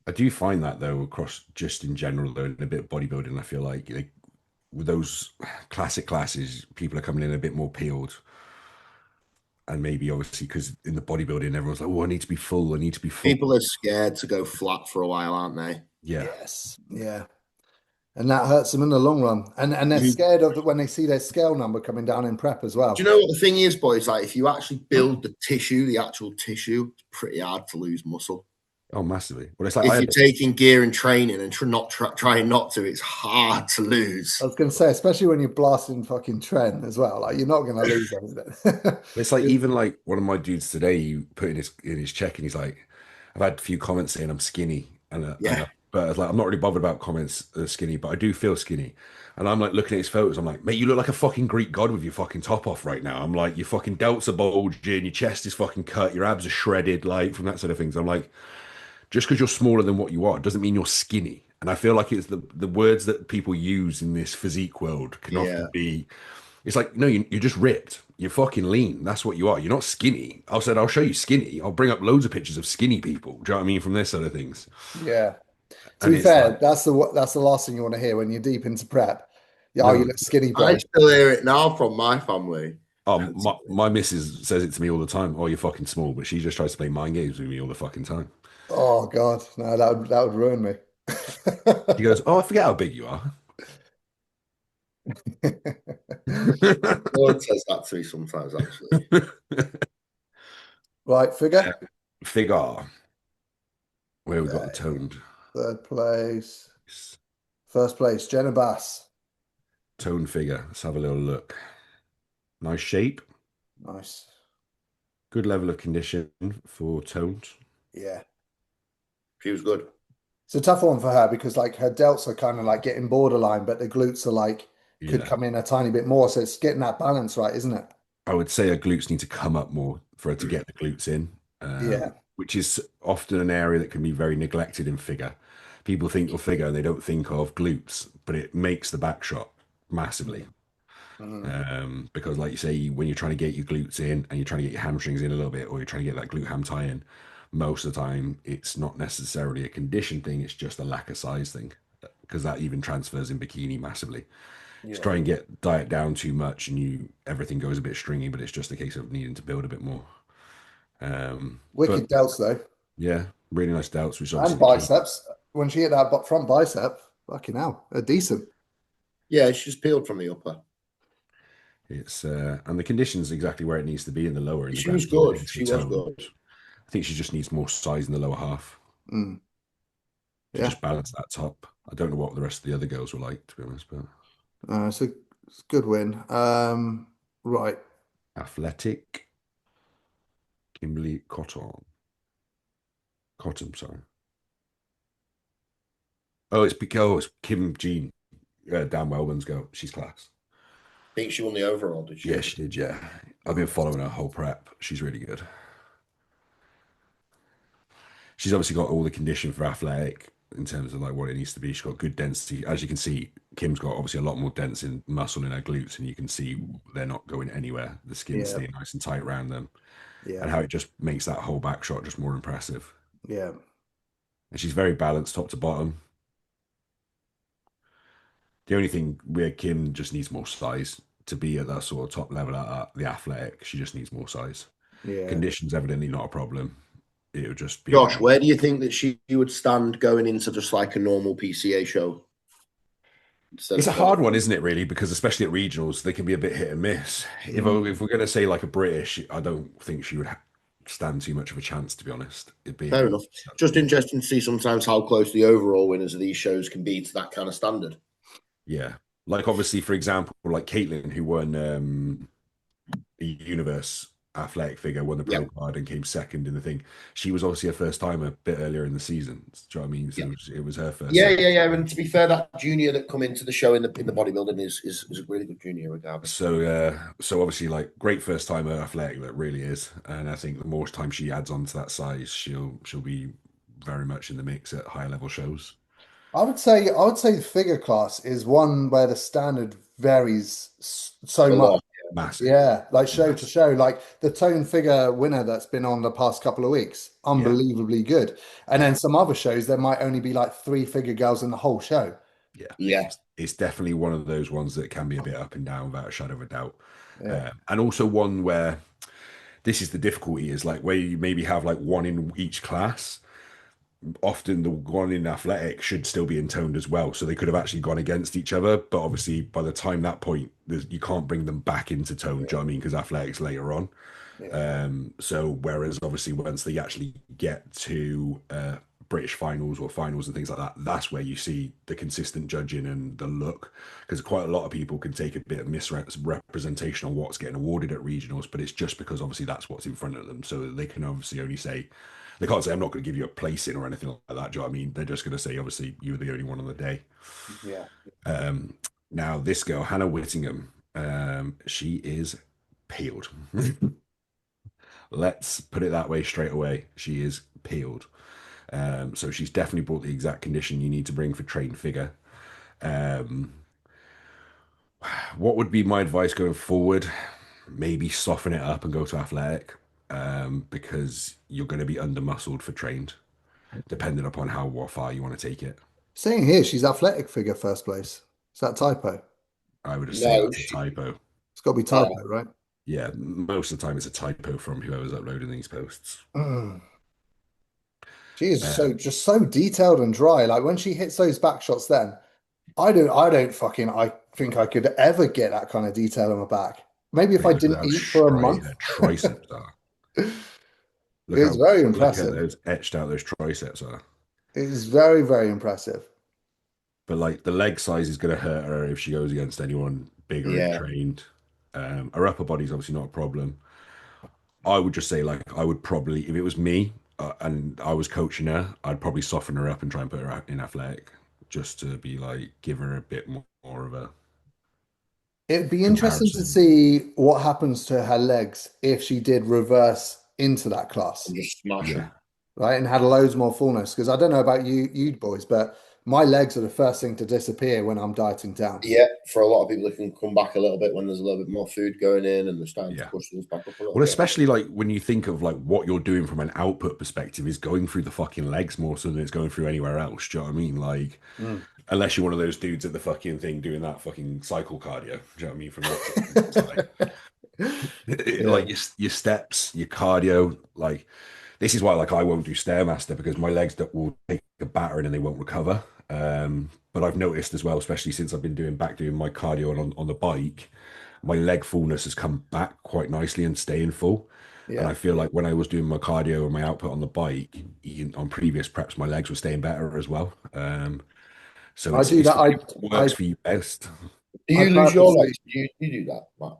I do find that though across just in general though, in a bit of bodybuilding, I feel like with those classic classes, people are coming in a bit more peeled. And maybe obviously because in the bodybuilding, everyone's like, oh, I need to be full, I need to be full. People are scared to go flat for a while, aren't they? Yeah. Yes. Yeah. And that hurts them in the long run. And they're Do scared of it when they see their scale number coming down in prep as well. you know what the thing is, boys? Like if you actually build the tissue, the actual tissue, it's pretty hard to lose muscle. Oh, massively. Well, it's like If you're taking gear and training and trying not to, it's hard to I lose. was going to say, especially when you're blasting fucking Trent as well, like you're not going to lose anything. it's like even like one of my dudes today, he put in his check and he's like, I've had a few comments saying I'm skinny, Yeah. but I was like, I'm not really bothered about comments skinny, but I do feel skinny. And I'm like looking at his photos, I'm like, mate, you look like a fucking Greek god with your fucking top off right now. I'm like, your fucking delts are bulging, your chest is fucking cut, your abs are shredded, like from that sort of things. I'm like, just because you're smaller than what you are doesn't mean you're skinny. And I feel like it's the words that people use in this physique world can Yeah. often be, it's like, no, you're just ripped. You're fucking lean. That's what you are. You're not skinny. I said, I'll show you skinny. I'll bring up loads of pictures of skinny people. Do you know what I mean? From this sort of things. Yeah. To And be it's fair, like, that's the last thing you want to hear when you're deep into prep. Yeah, oh, you no, look skinny, I bro. still hear it now from my family. my missus says it to me all the time. Oh, you're fucking small. But she just tries to play mind games with me all the fucking time. Oh God, no, that would ruin me. She goes, oh, I forget how big you are. Lord says that to me sometimes, actually. Right, figure. Figure. Where we got the Okay. toned. Third place. First place, Jenna Bass. Tone figure. Let's have a little look. Nice shape. Nice. Good level of condition for toned. Yeah. She was good. It's a tough one for her because like her delts are kind of like getting borderline, but the glutes are like could Yeah. come in a tiny bit more. So it's getting that balance right, isn't it? I would say her glutes need to come up more for her to get the glutes in, Yeah. which is often an area that can be very neglected in figure. People think of figure and they don't think of glutes, but it makes the back shot massively. Because, like you say, when you're trying to get your glutes in and you're trying to get your hamstrings in a little bit, or you're trying to get that glute ham tie in, most of the time it's not necessarily a condition thing, it's just a lack of size thing, because that even transfers in bikini massively. Just Yeah. try and get diet down too much and everything goes a bit stringy, but it's just a case of needing to build a bit more. But Wicked delts though. yeah, really nice delts, which is And obviously the key. biceps. When she hit that front bicep, fucking hell, they're decent. Yeah, she's peeled from the upper. It's and the condition's exactly where it needs to be in the lower, in the She was grand scheme of good. things for She was tone. good. I think she just needs more size in the lower half. Mm. to Yeah. just balance that top. I don't know what the rest of the other girls were like, to be honest, but It's a good win. Right. athletic, Kimberly Cotton, sorry. It's Kim Jean, Dan Wellman's girl. She's class. I think she won the overall, did Yeah, she? she did. Yeah, I've been Oh, following her whole prep. She's really good. She's obviously got all the condition for athletic in terms of like what it needs to be. She's got good density. As you can see, Kim's got obviously a lot more dense in muscle in her glutes, and you can see they're not going anywhere. The skin's yeah. staying nice and tight around them, Yeah. and how it just makes that whole back shot just more impressive. Yeah. And she's very balanced top to bottom. The only thing where Kim just needs more size to be at that sort of top level at the athletic. She just needs more size. Yeah. Conditions evidently not a problem. It would just be Josh, about. where do you think that she would stand going into just like a normal PCA show instead It's of a hard fed? one, isn't it? Really, because especially at regionals, they can be a bit hit and miss. If we're going to say like a British, I don't think she would stand too much of a chance, to be honest. It Fair being, enough. Just interesting to see sometimes how close the overall winners of these shows can be to that kind of standard. yeah. Like obviously, for example, like Caitlin, who won the Universe athletic figure, won the Yeah, pro card and came second in the thing. She was obviously a first time a bit earlier in the season. Do you know what I mean? yeah, So it was her first yeah, time. yeah, yeah. And to be fair, that junior that come into the show in the bodybuilding is a really good junior, regardless. So obviously like great first timer athletic that really is, and I think the more time she adds on to that size, she'll be very much in the mix at higher level shows. I would say the figure class is one where the standard varies so A much. lot. Massive, Yeah, like show to massive. show, like the tone figure winner that's been on the past couple of weeks, Yeah, unbelievably good. And yeah, then some other shows, there might only be like three figure girls in the whole show. yeah. Yeah, It's definitely one of those ones that can be a bit up and down without a shadow of a doubt. Yeah, And also one where this is the difficulty is like where you maybe have like one in each class. Often the one in athletic should still be intoned as well. So they could have actually gone against each other. But obviously, by the time that point, you can't bring them back into tone. Do you know what I mean? Because athletics later on. yeah, So whereas obviously once they actually get to British finals or finals and things like that, that's where you see the consistent judging and the look. Because quite a lot of people can take a bit of misrepresentation on what's getting awarded at regionals, but it's just because obviously that's what's in front of them. So they can obviously only say, they can't say, I'm not going to give you a placing or anything like that. Do you know what I mean? They're just going to say, obviously, you were the only one on the day. yeah. Um, Now, this girl, Hannah Whittingham, she is peeled. Let's put it that way straight away. She is peeled. So she's definitely brought the exact condition you need to bring for trained figure. Um, what would be my advice going forward? Maybe soften it up and go to athletic, because you're going to be under muscled for trained, depending upon how what far you want to take it. Saying here she's athletic figure first place. Is that typo? I would just say no, that's a typo. It's got to be uh, typo, right? Yeah, most of the time it's a typo from whoever's uploading these posts. Mm. She is Uh, just so detailed and dry. Like when she hits those back shots, then I think I could ever get that kind of detail on my back. Maybe if I Mate, look at didn't how eat for a straight month. her triceps are. It's very Look how impressive. those etched out those triceps are. It's very, very impressive. But like the leg size is going to hurt her if she goes against anyone bigger and yeah, trained. Her upper body's obviously not a problem. I would just say like I would probably, if it was me and I was coaching her, I'd probably soften her up and try and put her out in athletic, just to be like give her a bit more of a It'd be interesting to comparison. see what happens to her legs if she did reverse into that class, and just smash Yeah, them. right? And had loads more fullness. Because I don't know about you boys, but my legs are the first thing to disappear when I'm dieting down. Yeah, for a lot of people, it can come back a little bit when there's a little bit more food going in and they're starting to yeah. push things back up a little Well, bit. especially like when you think of like what you're doing from an output perspective is going through the fucking legs more so than it's going through anywhere else. Do you know what I mean? Like, Mm. unless you're one of those dudes at the fucking thing doing that fucking cycle cardio. Do you know what I mean? From that perspective, it's like, Yeah, like your steps, your cardio. Like, this is why like I won't do Stairmaster because my legs that will take a battering and they won't recover. But I've noticed as well, especially since I've been doing my cardio on the bike, my leg fullness has come back quite nicely and staying full. And Yeah. I feel like when I was doing my cardio and my output on the bike, on previous preps, my legs were staying better as well. So I do it's that. what works for you best. Do I you lose your purposely legs? Do you do that, Matt?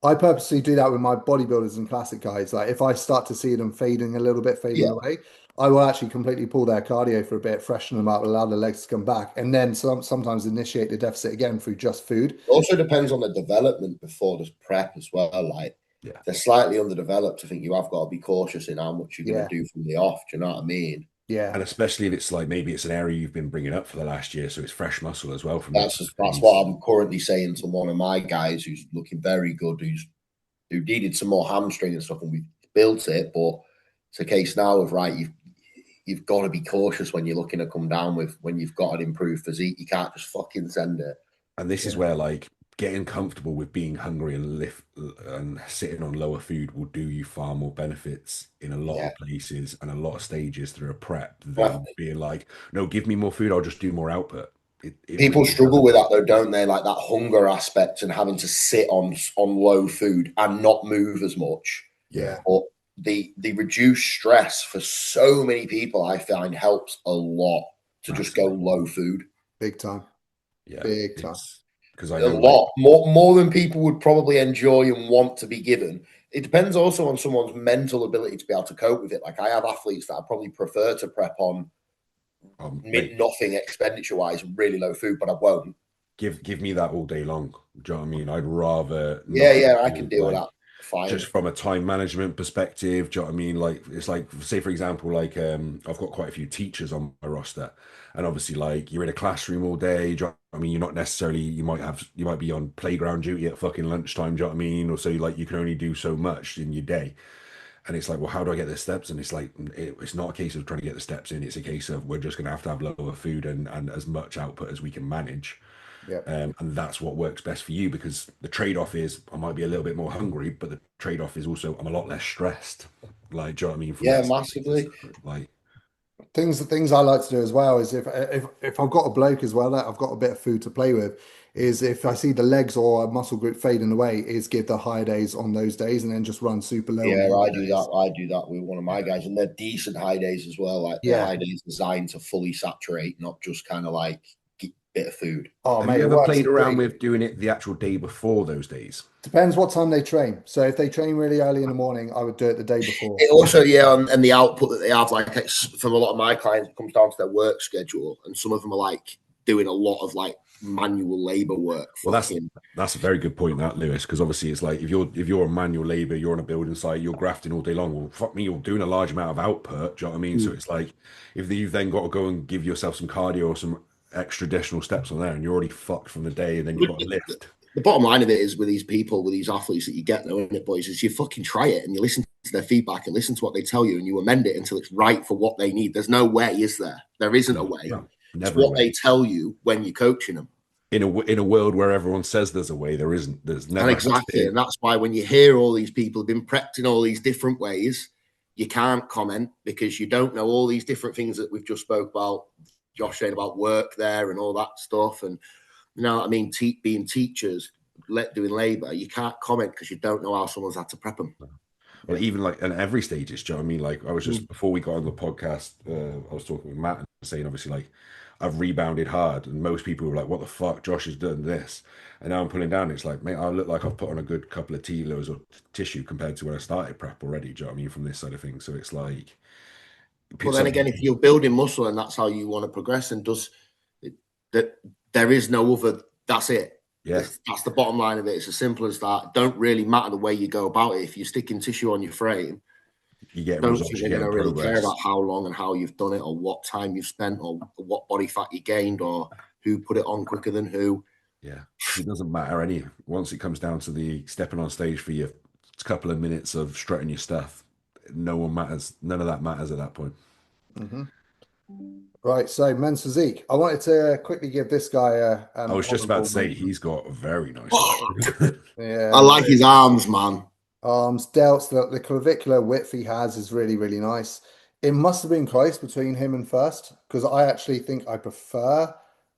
I purposely do that with my bodybuilders and classic guys. Like if I start to see them fading a little bit, fading Yeah. away, I will actually completely pull their cardio for a bit, freshen them up, allow the legs to come back, and then sometimes initiate the deficit again through just food. It also depends on the development before the prep as well. Like, Yeah. if they're slightly underdeveloped, I think you have got to be cautious in how much you're going Yeah. to do from the off. Do you know what I mean? Yeah. And especially if it's like maybe it's an area you've been bringing up for the last year, so it's fresh muscle as well from that That's sort of that's phase. what I'm currently saying to one of my guys who's looking very good, who needed some more hamstring and stuff, and we've built it. But it's a case now of right, you've got to be cautious when you're looking to come down with when you've got an improved physique. You can't just fucking send it. And this is Yeah. where like getting comfortable with being hungry and lift and sitting on lower food will do you far more benefits in a lot Yeah. of places and a lot of stages through a prep Well, than being like, no, give me more food, I'll just do more output. It people really struggle doesn't. with that though, don't they? Like that hunger aspect and having to sit on low food and not move as much. Yeah, But the reduced stress for so many people, I find, helps a lot to just go massively. low food. Big time. Yeah, Big time. it's because I A know like lot more than people would probably enjoy and want to be given. It depends also on someone's mental ability to be able to cope with it. Like I have athletes that I probably prefer to prep on mate, nothing expenditure wise, really low food, but I won't. give me that all day long. Do you know what I mean? I'd rather Yeah, not yeah, I can do, deal with like that. Fine. just from a time management perspective, do you know what I mean? Like it's like say for example, like I've got quite a few teachers on my roster, and obviously like you're in a classroom all day. Do you know what I mean? You're not necessarily you might be on playground duty at fucking lunchtime. Do you know what I mean? Or so like you can only do so much in your day, and it's like, well, how do I get the steps? And it's like it's not a case of trying to get the steps in. It's a case of we're just going to have lower food and as much output as we can manage. Yeah. And that's what works best for you because the trade-off is I might be a little bit more hungry, but the trade-off is also I'm a lot less stressed. Like, do you know what I mean? From Yeah, that side of things, massively. like, Things I like to do as well is if I've got a bloke as well that I've got a bit of food to play with, is if I see the legs or a muscle group fading away, is give the high days on those days and then just run super low on Yeah, the I low do days. that. I do that with one of my Yeah. guys, and they're decent high days as well. Like they're Yeah. high days designed to fully saturate, not just kind of like bit of food. Oh, have mate, you it ever works played pretty around good. with doing it the actual day before those days? Depends what time they train. So if they train really early in the morning, I would do it the day before. It also, yeah, and the output that they have, like from a lot of my clients, it comes down to their work schedule, and some of them are like doing a lot of like manual labor work. Well, Fucking that's a very good point, that Lewis, because obviously it's like if you're a manual labor, you're on a building site, you're grafting all day long. Well, fuck me, you're doing a large amount of output. Do you know what I mean? So it's like if you've then got to go and give yourself some cardio or some extra additional steps on there, and you're already fucked from the day, and then you've got to lift. the bottom line of it is with these people, with these athletes that you get, though, isn't it, boys? Is you fucking try it and you listen to their feedback and listen to what they tell you and you amend it until it's right for what they need. There's no way, is there? There isn't a way. No, It's never a what way. they tell you when you're coaching them. In a world where everyone says there's a way, there isn't. There's And never has exactly, been. and that's why when you hear all these people have been prepped in all these different ways, you can't comment because you don't know all these different things that we've just spoke about. Josh saying about work there and all that stuff, and you know, I mean, being teachers, doing labour, you can't comment because you don't know how someone's had to prep them. Well, even like in every stages, do you know what I mean? Like I was Mm. just before we got on the podcast, I was talking with Matt and saying obviously like I've rebounded hard, and most people were like, "What the fuck? Josh has done this," and now I'm pulling down. It's like, mate, I look like I've put on a good couple of kilos of tissue compared to when I started prep already. Do you know what I mean? From this side of things, so it's like, But then some again, if people, you're building muscle and that's how you want to progress, and that there is no other, that's it. yeah, That's the bottom line of it. It's as simple as that. Don't really matter the way you go about it. If you're sticking tissue on your frame, you're getting don't results, think you're they're going getting to really care progress. about how long and how you've done it, or what time you've spent, or what body fat you gained, or who put it on quicker than who. Yeah, it doesn't matter any. Once it comes down to the stepping on stage for your couple of minutes of strutting your stuff, no one matters. None of that matters at that point. Mm-hmm. Right, so men's physique. I wanted to quickly give this guy a I was just about honorable to say mention. he's got a very nice Oh, arm. I Yeah, like his arms, man. arms, delts, the clavicular width he has is really, really nice. It must have been close between him and first because I actually think I prefer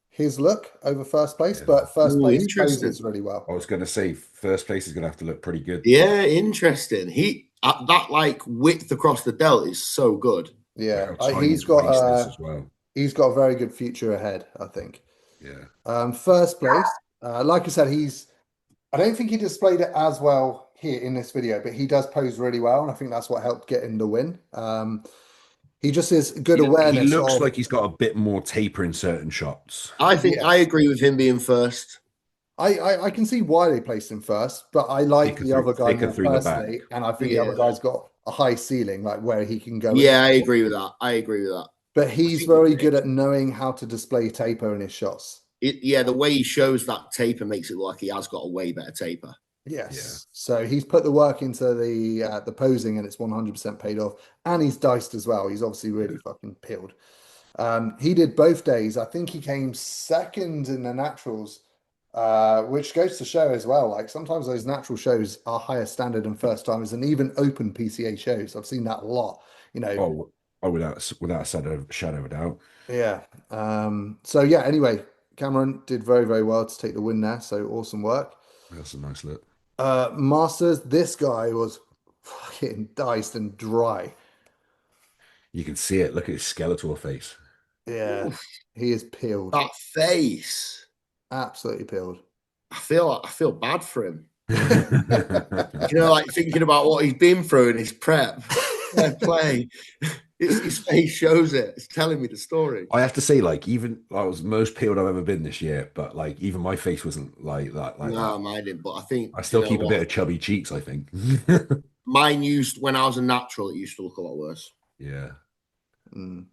his look over first place, Yeah. but first Ooh, place interesting. poses really well. I was going to say first place is going to have to look pretty good. Yeah, interesting. That like width across the delt is so good. Yeah, Yeah, how tiny he's his waist is got as well. he's got a very good future ahead, I think. Yeah. First place, like I said, I don't think he displayed it as well here in this video, but he does pose really well, and I think that's what helped get him the win. He just has good He awareness looks of, like he's got a bit more taper in certain shots. I think I yes. agree with him being first. I can see why they placed him first, but I like the other guy Thicker more through the back. personally, and I think the other Yeah. guy's got a high ceiling, like where he can go in. Yeah, I agree with that. I agree with that. But I he's think very good at knowing how to display taper in his shots. yeah, the way he shows that taper makes it look like he has got a way better taper. Yeah. Yes. So he's put the work into the posing, and it's 100% paid off. And he's diced as well. He's obviously really fucking peeled. He did both days. I think he came second in the naturals, which goes to show as well. Like sometimes those natural shows are higher standard than first timers, and even open PCA shows. I've seen that a lot. You know, Oh, without a shadow of a doubt. yeah. So yeah. Anyway, Cameron did very very well to take the win there. So awesome work. That's a nice look. Masters. This guy was fucking diced and dry. You can see it. Look at his skeletal face. Yeah, Oof, he is peeled. that face. Absolutely peeled. I feel bad for him. Like thinking about what he's been through in his prep. Fair play. His face shows it. It's telling me the story. I have to say, like, even I was most peeled I've ever been this year, but like, even my face wasn't like that. No, mine didn't. But I think I still keep a what? bit of chubby cheeks, I think. Mine used when I was a natural. It used to look a lot worse. Yeah. Mm.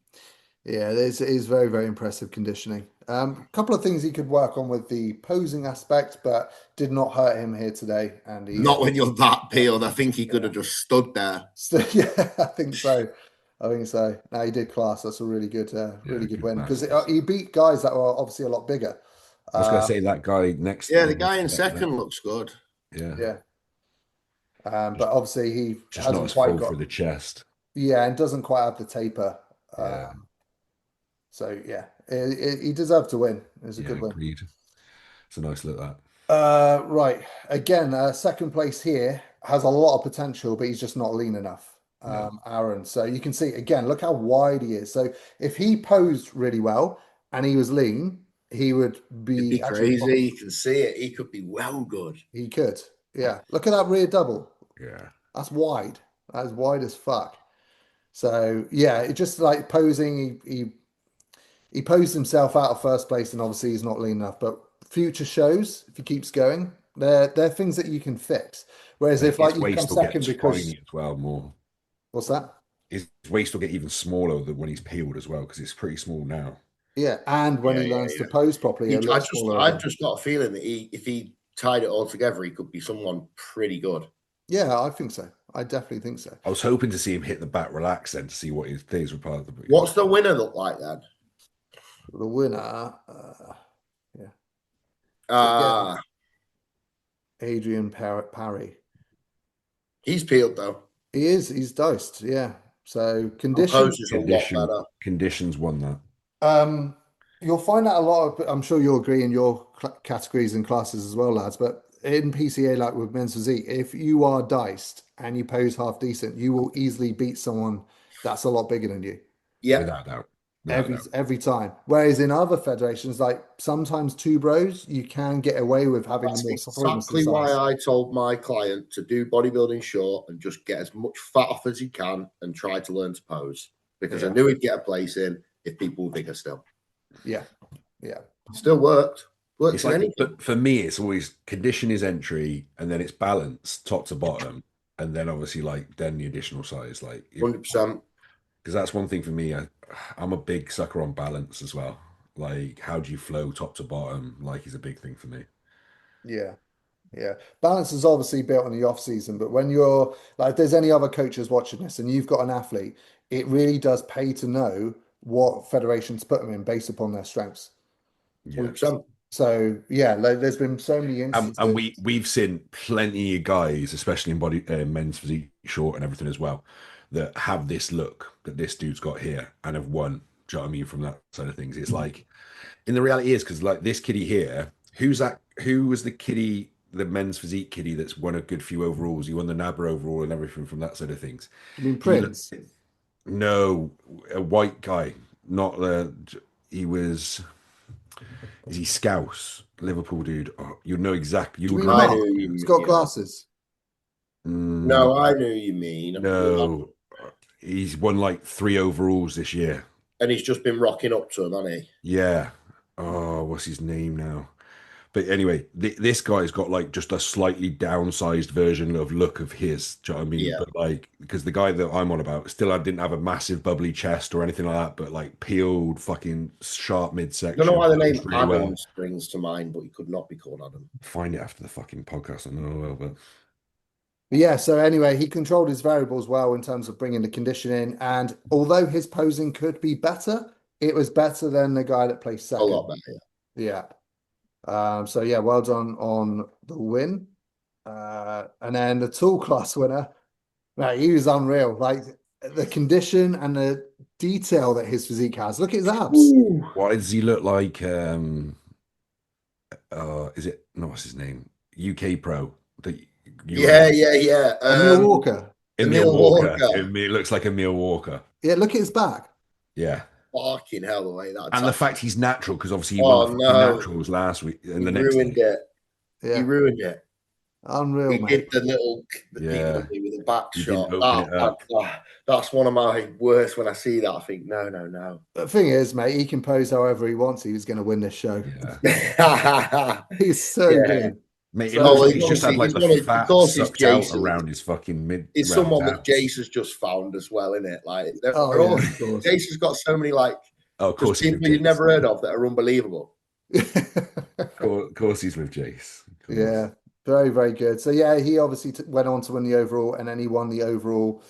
Yeah, it is very, very impressive conditioning. A couple of things he could work on with the posing aspect, but did not hurt him here today. And he, Not when you're that peeled. I think he could have just stood there. so, yeah, I think so. I think so. No, he did class. That's a Yeah, really good good win because classes. he beat guys that were obviously a lot bigger. I was gonna say that guy next. Yeah, the guy in second looks good. Yeah. Yeah, but obviously he Just not hasn't as quite full got. through the chest. Yeah, and doesn't quite have the taper. Yeah. So yeah, he deserved to win. It was a Yeah, good win. agreed. It's a nice look that. Right. Again, second place here has a lot of potential, but he's just not lean enough. No. Aaron. So you can see again, look how wide he is. So if he posed really well and he was lean, he would It'd be be actually crazy. You can see it. He could be well good. he could. Yeah. Look at that rear double. Yeah. That's wide. That is wide as fuck. So yeah, it just like posing, he posed himself out of first place, and obviously he's not lean enough. But future shows, if he keeps going, they're things that you can fix. Whereas And if like his you come waist will get second because tiny as well. More. what's that? His waist will get even smaller than when he's peeled as well because it's pretty small now. Yeah, and when Yeah, he learns yeah, to pose properly, yeah. it looks smaller I've again. just got a feeling that if he tied it all together, he could be someone pretty good. Yeah, I think so. I definitely think so. I was hoping to see him hit the back relax then to see what his things were part of the. What's the winner look like then? The winner, yeah. So again, Ah, Adrian Parry. he's peeled though. He's diced, yeah. So condition. Composed is a lot better. Conditions won that. You'll find that a lot of, I'm sure you'll agree in your categories and classes as well, lads, but in PCA, like with men's physique, if you are diced and you pose half decent, you will easily beat someone that's a lot bigger than you. Yeah, Without doubt. Without doubt. Every time. Whereas in other federations, like sometimes two bros, you can get away with having that's a more exactly size. why I told my client to do bodybuilding short and just get as much fat off as he can and try to learn to pose because I knew he'd get a place in if people were bigger still. Yeah, yeah. Still worked. Works It's for like, anything. but for me, it's always condition is entry, and then it's balance top to bottom, and then obviously like then the additional size, like 100%. because that's one thing for me. I'm a big sucker on balance as well. Like how do you flow top to bottom? Like is a big thing for me. Yeah. Yeah. Balance is obviously built on the off season, but when you're like, if there's any other coaches watching this and you've got an athlete, it really does pay to know what federations put them in based upon their strengths. Yeah. 100%. So yeah, like, there's been so many instances. And we've seen plenty of guys, especially in body men's physique short and everything as well, that have this look that this dude's got here and have won. Do you know what I mean? From that side of things, it's like, in the reality is because like this kiddie here, who's that? Who was the kiddie the men's physique kiddie that's won a good few overalls. He won the NABRA overall and everything from that side of things. You mean He looked Prince? no a white guy, not he was. Is he Scouse? Liverpool dude. Oh, you know exactly. You Do you would mean I remember knew Mark? you. He's got Yeah. glasses. him. No, I knew you mean. No, he's won like 3 overalls this year. And he's just been rocking up to him, hasn't he? Yeah. Oh, what's his name now? But anyway, this guy's got like just a slightly downsized version of look of his. Do you know what I mean? Yeah. But like, because the guy that I'm on about still, I didn't have a massive bubbly chest or anything like that, but like peeled, fucking sharp I midsection. don't know why the name Looks really Adam well. springs to mind, but he could not be called Adam. Find it after the fucking podcast. I know well, but But yeah, so anyway, he controlled his variables well in terms of bringing the conditioning. And although his posing could be better, it was better than the guy that placed A lot second. better. Yeah. So yeah, well done on the win. And then the tool class winner, mate, he was unreal. Like the condition and the detail that his physique has. Look at his abs. why does he look like? Is it no? What's his name? UK Pro that you were Yeah, on. yeah, yeah. Emil Walker. Emil Emil Walker. Walker. It looks like Emil Walker. Yeah, look at his back. Yeah. Fucking hell, the way that. And the fact he's natural, because obviously he won the Oh fucking no, naturals last week and he the next ruined day. it. He Yeah, ruined it. unreal, He mate. did the little thing Yeah. with the back He shot. didn't open it up. That's one of my worst when I see that. I think, no, no, no. The thing is, mate, he can pose however he wants. He was going to win this show. Yeah. Yeah. He's so Yeah. good. Mate, So- it looks well, like he's just had like the of fat course, it's sucked out Jason. around his fucking mid. It's around someone his that abs. Jace has just found as well, isn't it? Like, they're Oh, all, yeah, of course. Jace has got so many, like, Oh, of just course he's with people you've Jace. never heard of that are unbelievable. Of course he's with Jace. Of course. Yeah, very, very good. So yeah, he obviously went on to win the overall, and then he won the overall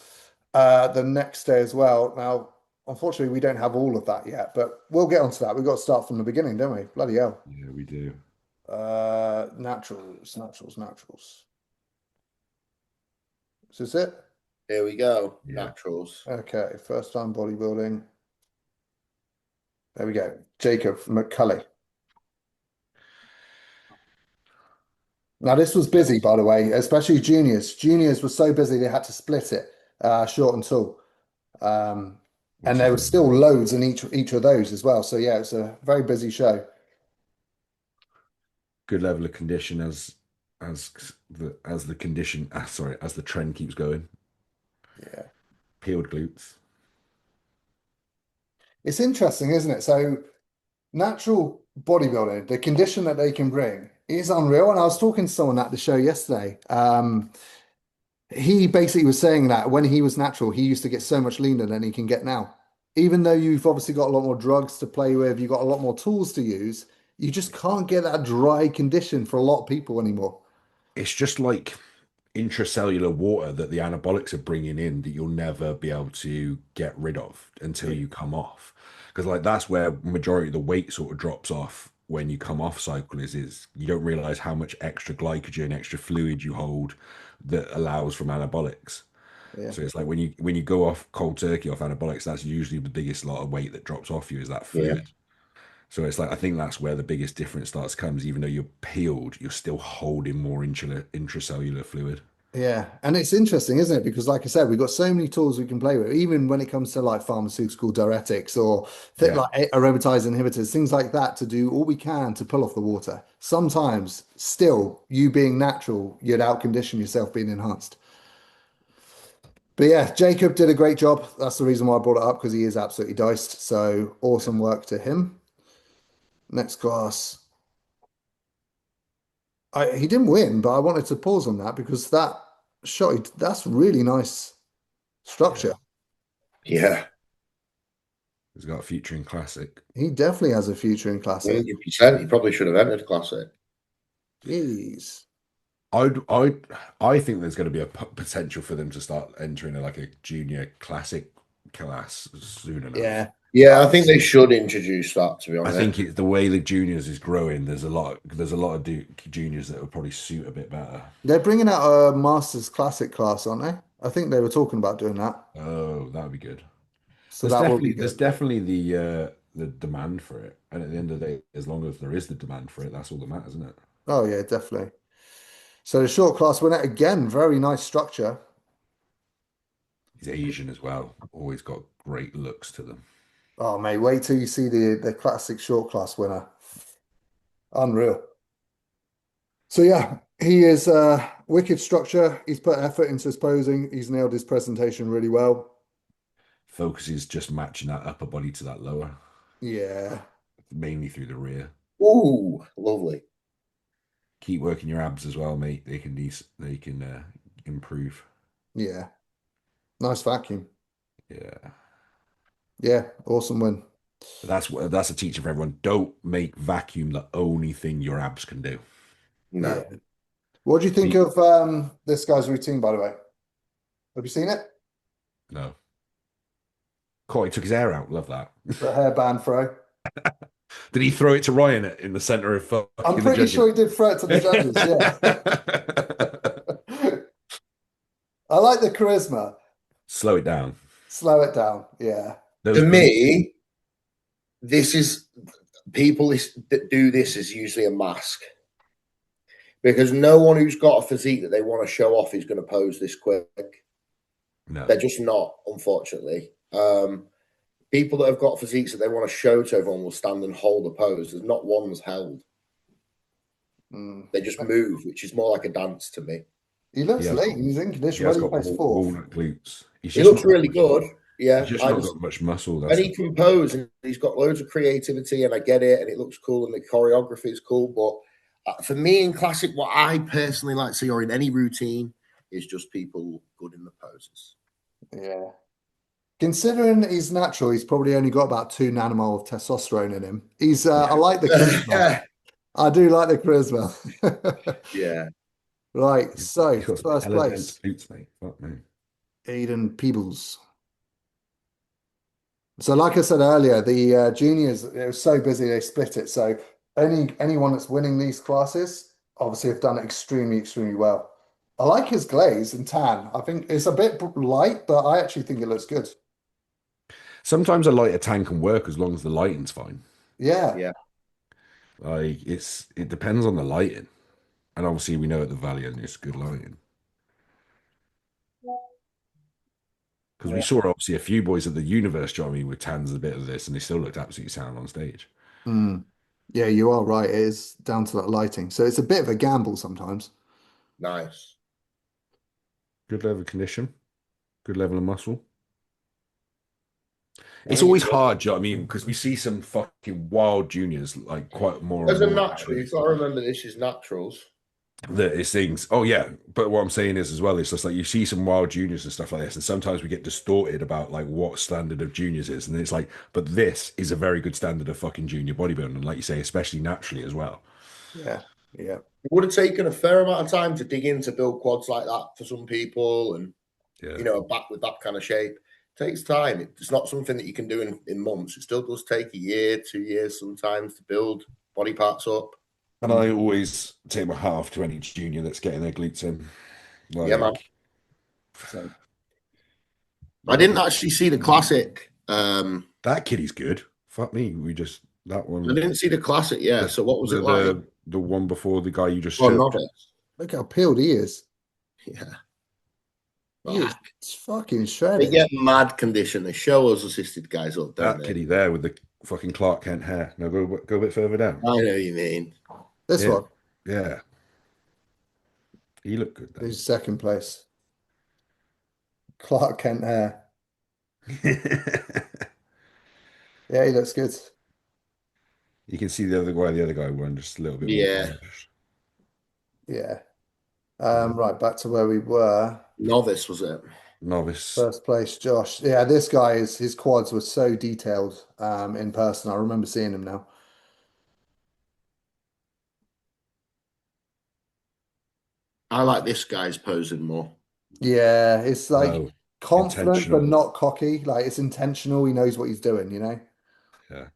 the next day as well. Now, unfortunately, we don't have all of that yet, but we'll get onto that. We've got to start from the beginning, don't we? Bloody hell. Yeah, we do. Naturals. Is this it? Here we go. Yeah. Naturals. Okay, first time bodybuilding. There we go. Jacob McCulley. Now, this was busy, by the way, especially juniors. Juniors were so busy they had to split it, short and tall. And there were still loads in each of those as well. So yeah, it's a very busy show. Good level of condition as the condition as the trend keeps going. Yeah. Peeled glutes. It's interesting, isn't it? So natural bodybuilding, the condition that they can bring is unreal. And I was talking to someone at the show yesterday. He basically was saying that when he was natural, he used to get so much leaner than he can get now. Even though you've obviously got a lot more drugs to play with, you've got a lot more tools to use, you just can't get that dry condition for a lot of people anymore. It's just like intracellular water that the anabolics are bringing in that you'll never be able to get rid of until you come off. Because like that's where majority of the weight sort of drops off when you come off cycle is you don't realize how much extra glycogen, extra fluid you hold that allows from anabolics. Yeah. So it's like when you go off cold turkey off anabolics, that's usually the biggest lot of weight that drops off you is that fluid. Yeah. So it's like I think that's where the biggest difference starts comes. Even though you're peeled, you're still holding more intracellular fluid. Yeah, and it's interesting, isn't it? Because, like I said, we've got so many tools we can play with, even when it comes to like pharmaceutical diuretics or Yeah. like aromatase inhibitors, things like that, to do all we can to pull off the water. Sometimes, still, you being natural, you'd outcondition yourself being enhanced. But yeah, Jacob did a great job. That's the reason why I brought it up because he is absolutely diced. So awesome work to him. Next class. He didn't win, but I wanted to pause on that because that shot, that's really nice structure. Yeah. He's got a future in classic. He definitely has a future in classic. 100%. He probably should have entered classic. Jeez. I think there's going to be a potential for them to start entering like a junior classic class soon enough. Yeah. Yeah, I think they should introduce that, to be I honest. think it's the way the juniors is growing. There's a lot of juniors that will probably suit a bit better. They're bringing out a Masters Classic class, aren't they? I think they were talking about doing that. Oh, that would be good. So that will be There's good. definitely the demand for it, and at the end of the day, as long as there is the demand for it, that's all that matters, isn't it? Oh, yeah, definitely. So the short class winner again, very nice structure. He's Asian as well. Always got great looks to them. Oh mate, wait till you see the classic short class winner. Unreal. So yeah, he is wicked structure. He's put effort into his posing. He's nailed his presentation really well. Focus is just matching that upper body to that lower, Yeah, mainly through the rear. Ooh, lovely. Keep working your abs as well, mate. They can improve. yeah. Nice vacuum. Yeah. Yeah, awesome win. But that's a teaching for everyone. Don't make vacuum the only thing your abs can do. No. Yeah. What do you think Be- of this guy's routine, by the way? Have you seen it? no. Cool, he took his hair out. Love that. The hairband throw. Did he throw it to Ryan in the center of I'm fucking the pretty judges? sure he did throw it to the judges, yeah. I like the charisma. Slow it down. Slow it down. Yeah. Those To glutes. me, this is people that do this is usually a mask because no one who's got a physique that they want to show off is going to pose this quick. No. They're just not, unfortunately. People that have got physiques that they want to show to everyone will stand and hold a pose. There's not one that's held. Mm. They just move, which is more like a dance to me. He looks late. He's in condition. He Where has do you got place fourth? walnut glutes. He looks really good. He's Yeah, just not got much muscle. and That's he can pose, and he's got loads of creativity, and I get it, and it looks cool, and the choreography is cool. But for me, in classic, what I personally like to see, or in any routine, is just people good in the poses. Yeah. Considering he's natural, he's probably only got about 2 nanomole of testosterone in him. I like the charisma. I do like the charisma. Yeah. Right, so he's got first hella dense place, glutes, mate. Fuck me. Aiden Peebles. So, like I said earlier, the juniors, it was so busy they split it. So, anyone that's winning these classes obviously have done it extremely, extremely well. I like his glaze and tan. I think it's a bit light, but I actually think it looks good. Sometimes a lighter tan can work as long as the lighting's fine. Yeah. Yeah. Like it depends on the lighting. And obviously we know at the Valiant it's good lighting. Because we Yeah. saw obviously a few boys at the universe, do you know what I mean, with tans a bit of this, and they still looked absolutely sound on stage. Mm. Yeah, you are right. It is down to that lighting. So it's a bit of a gamble sometimes. Nice. Good level of condition, good level of muscle. I It's think always it's hard, do you know what I mean? Because we see some fucking wild juniors, like quite more as and a more natural. You've got to remember this is naturals. that it's things. Oh yeah, but what I'm saying is as well, it's just like you see some wild juniors and stuff like this, and sometimes we get distorted about like what standard of juniors is, and it's like, but this is a very good standard of fucking junior bodybuilding, and like you say, especially naturally as well. Yeah. Yeah. It would have taken a fair amount of time to dig in to build quads like that for some people, and Yeah, a back with that kind of shape. It takes time. It's not something that you can do in months. It still does take a year, 2 years sometimes to build body parts up. and I always take my hat off to any junior that's getting their glutes in. Yeah, man. Like, So, I well didn't done. actually see the classic. That kiddie's good. Fuck me, we just that I one. didn't see the classic. Yeah. So what was it like? The one before the guy you just Oh, showed? novice. Look how peeled he is. Yeah. He is Fuck. fucking They shredded. get mad condition. They show us assisted guys up, don't That they? kiddie there with the fucking Clark Kent hair. No, go a bit further down. I know what you mean. This Yeah, one, yeah. He looked good who's second place? Clark Kent hair. then. Yeah, he looks good. You can see the other guy won just a little bit more Yeah. polished. Yeah. Right, back to where we were. Novice, was it? Novice. First place, Josh. Yeah, this guy is his quads were so detailed in person. I remember seeing him now. I like this guy's posing more. Yeah, it's like No, confident but intentional. not cocky. Like it's intentional. He knows what he's doing, you know? Yeah.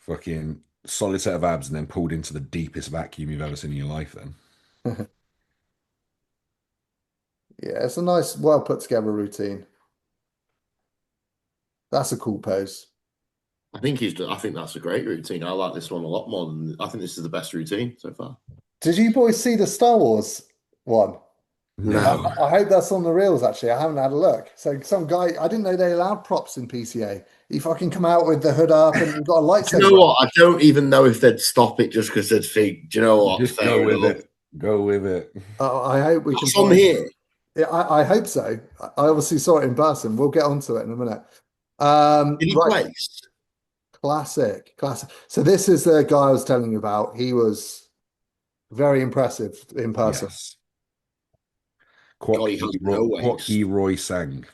Fucking solid set of abs and then pulled into the deepest vacuum you've ever seen in your life then. Yeah, it's a nice, well put together routine. That's a cool pose. I think that's a great routine. I like this one a lot more than I think this is the best routine so far. Did you boys see the Star Wars one? I, No. No. I hope that's on the reels, actually. I haven't had a look. So some guy, I didn't know they allowed props in PCA. He fucking come out with the hood up and he got a Do you know lightsaber. what? I don't even know if they'd stop it just because they'd think, do you know what? Just go Fair with enough. it. Go with it. I hope we can That's on find. here. Yeah, I hope so. I obviously saw it in person. We'll get onto it in a minute. Any Right, place? classic, classic. So this is the guy I was telling you about. He was very impressive in person. Yes. God, he has no Kwok waste. Roy Sang.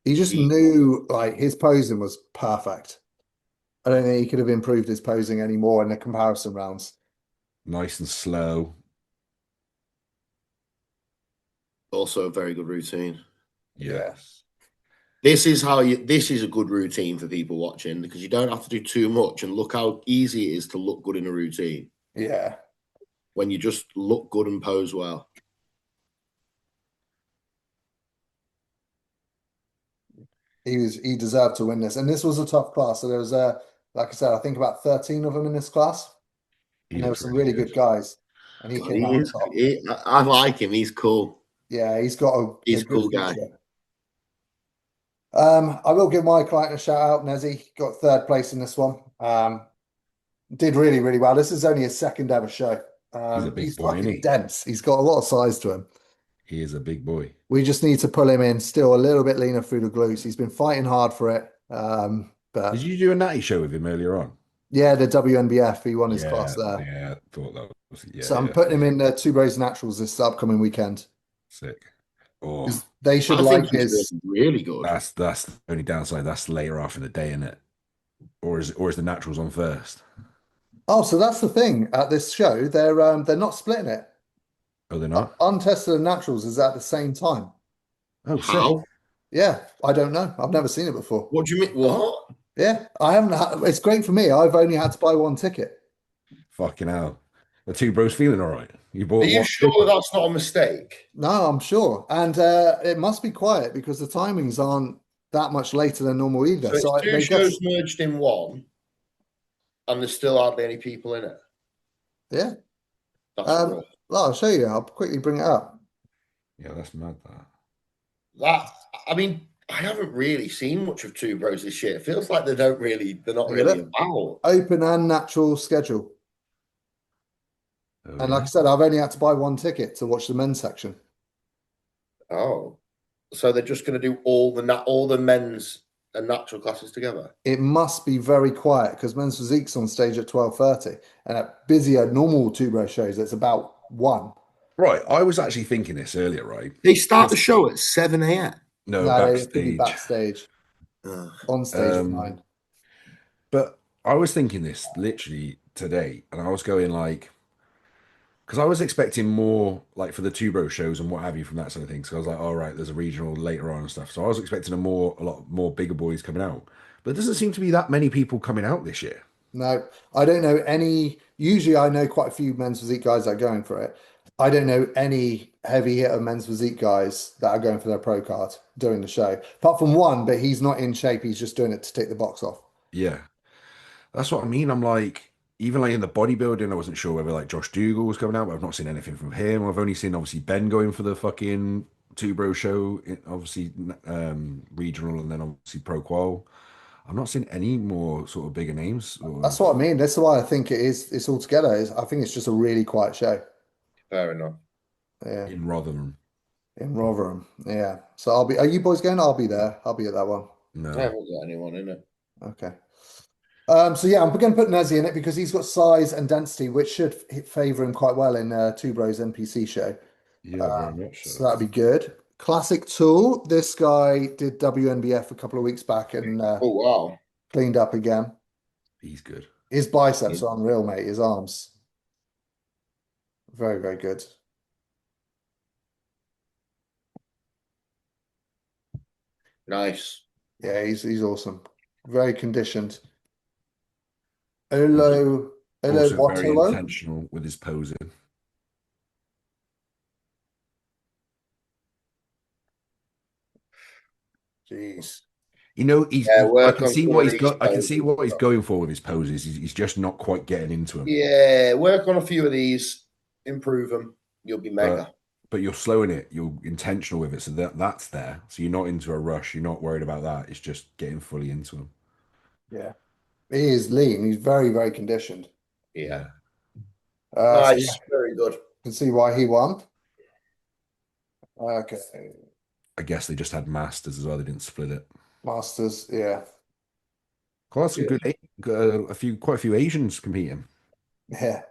He just He knew like his posing was perfect. I don't think he could have improved his posing anymore in the comparison rounds. Nice and slow. also a very good routine. Yeah. Yes. This is how you. This is a good routine for people watching because you don't have to do too much. And look how easy it is to look good in a routine Yeah. when you just look good and pose well. He deserved to win this. And this was a tough class. So there was like I said, I think about 13 of them in this class. He And there were looks some really really good. good guys. And he God, came he out on is. top. I like him. He's cool. Yeah, he's got a He's a good cool guy. future. I will give my client a shout out. Nezzy got third place in this one. Did really, really well. This is only his second ever show. He's a big He's boy, isn't fucking he? dense. He's got a lot of size to him. He is a big boy. We just need to pull him in still a little bit leaner through the glutes. He's been fighting hard for it. Did But you do a natty show with him earlier on? yeah, the WNBF, he won his class Yeah, there. yeah. Thought that was So I'm yeah. putting him in the Two Bros Naturals this upcoming weekend. Sick. Oh, 'Cause they should I think like he's his. really good. that's the only downside. That's later off in the day, isn't it? Or is the naturals on first? Oh, so that's the thing at this show. They're not splitting it. Oh, they're not? Untested and Naturals is at the same time. Oh, sick. How? Yeah, I don't know. I've never seen it before. What do you mean? What? Yeah, I haven't had, it's great for me. I've only had to buy one ticket. Fucking hell. The two bros feeling all right. You Are bought you one sure ticket. that that's not a mistake? No, I'm sure. And it must be quiet because the timings aren't that much later than normal either. So it's So two they shows just, merged in one, and there's still hardly any people in it. yeah. That's rough. Well, I'll show you. I'll quickly bring it up. Yeah, that's mad. That. That I mean, I haven't really seen much of Two Bros this year. It feels like they're not Look at really it. about. Open and natural schedule. Oh, And like I yeah. said, I've only had to buy one ticket to watch the men's section. Oh, so they're just going to do all the men's and natural classes together. It must be very quiet because men's physique's on stage at 12:30. And at busier normal two bro shows, it's about 1. Right. I was actually thinking this earlier, right? They start the show at 7 a.m. No, No, they have to be backstage. backstage. Ugh. On stage at Um, 9. but I was thinking this literally today, and I was going like, because I was expecting more like for the two bro shows and what have you from that sort of thing. So I was like, all right, there's a regional later on and stuff. So I was expecting a lot more bigger boys coming out. But there doesn't seem to be that many people coming out this year. No, I don't know any. Usually, I know quite a few men's physique guys that are going for it. I don't know any heavy hitter men's physique guys that are going for their pro card during the show, apart from one, but he's not in shape. He's just doing it to tick the box off. Yeah, that's what I mean. I'm like, even like in the bodybuilding, I wasn't sure whether like Josh Dougal was coming out, but I've not seen anything from him. I've only seen obviously Ben going for the fucking two bro show, obviously regional and then obviously pro qual. I'm not seeing any more sort of bigger names. That's what I mean. That's why I think it is. It's all together. I think it's just a really quiet show. Fair enough. Yeah, In Rotherham. in Rotherham. Yeah. So I'll be. Are you boys going? I'll be there. I'll be at that one. I No. haven't got anyone in it. Okay. So yeah, I'm going to put Nazi in it because he's got size and density, which should favor him quite well in Two Bros NPC show. Yeah, very much So so. that'd be good. Classic tool. This guy did WNBF a couple of weeks back and Oh wow, cleaned up again. He's good. His biceps are unreal, mate. His arms. Very, very good. nice. Yeah, he's awesome. Very conditioned. Also, Olo also very Watolo. intentional with his posing. Jeez. You know, Yeah, I work can on see some what of he's these got. I can see poses. what he's going for with his poses. He's just not quite getting into them. Yeah, work on a few of these, improve them. You'll be But mega. you're slowing it. You're intentional with it, so that's there. So you're not into a rush. You're not worried about that. It's just getting fully into them. Yeah. He is lean. He's very, very conditioned. Yeah. Yeah, So yeah, Nice. Very good. can see why he won. Okay. I guess they just had masters as well. They didn't split it. Masters, yeah. Quite some Good. quite a few Asians competing. Yeah.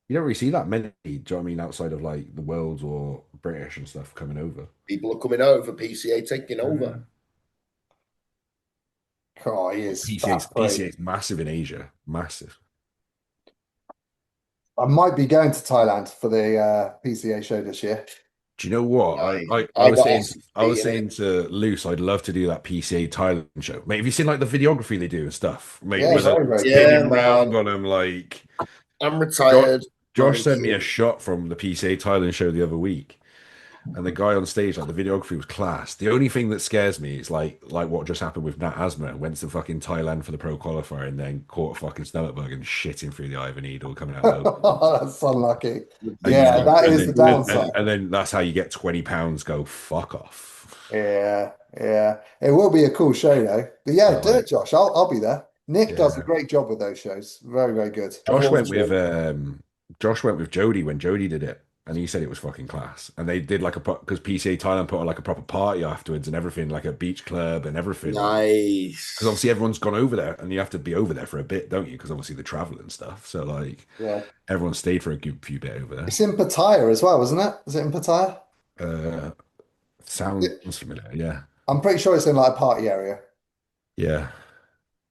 You don't really see that many. Do you know what I mean? Outside of like the worlds or British and stuff coming over. People are coming over. PCA taking over. Oh, he is fat free. PCA is massive in Asia. Massive. I might be going to Thailand for the PCA show this year. Do you know what? I got asked to I was compete in saying it. to Luce, I'd love to do that PCA Thailand show. Mate, have you seen like the videography they do and stuff? Mate, Yeah, with a very, very good. Yeah, spinning round man. on them, like I'm Josh, retired. Not Josh sent me a into shot from the PCA Thailand show the other week. And the guy on stage, like the videography was class. The only thing that scares me is like what just happened with Nat Asma. Went to fucking Thailand for the pro qualifier and then caught a fucking stomach bug and shitting through the eye of a needle coming out of the That's unlucky. and you Yeah, know, that is the downside. and then that's how you get 20 pounds go fuck off. Yeah, yeah. It will be a cool show though. But yeah, So do it, like, Josh. I'll be there. Nick does a yeah. great job with those shows. Very, very good. I'd Josh love went with to. Josh went with Jody when Jody did it, and he said it was fucking class. And they did like a because PCA Thailand put on like a proper party afterwards and everything, like a beach club and everything. Because Nice. obviously everyone's gone over there, and you have to be over there for a bit, don't you? Because obviously the travel and stuff. So like Yeah. everyone stayed for a good few bit over there. It's in Pattaya as well, isn't it? Is it in Pattaya? Uh, Sounds familiar. Yeah, I'm pretty sure it's in like a party area. yeah.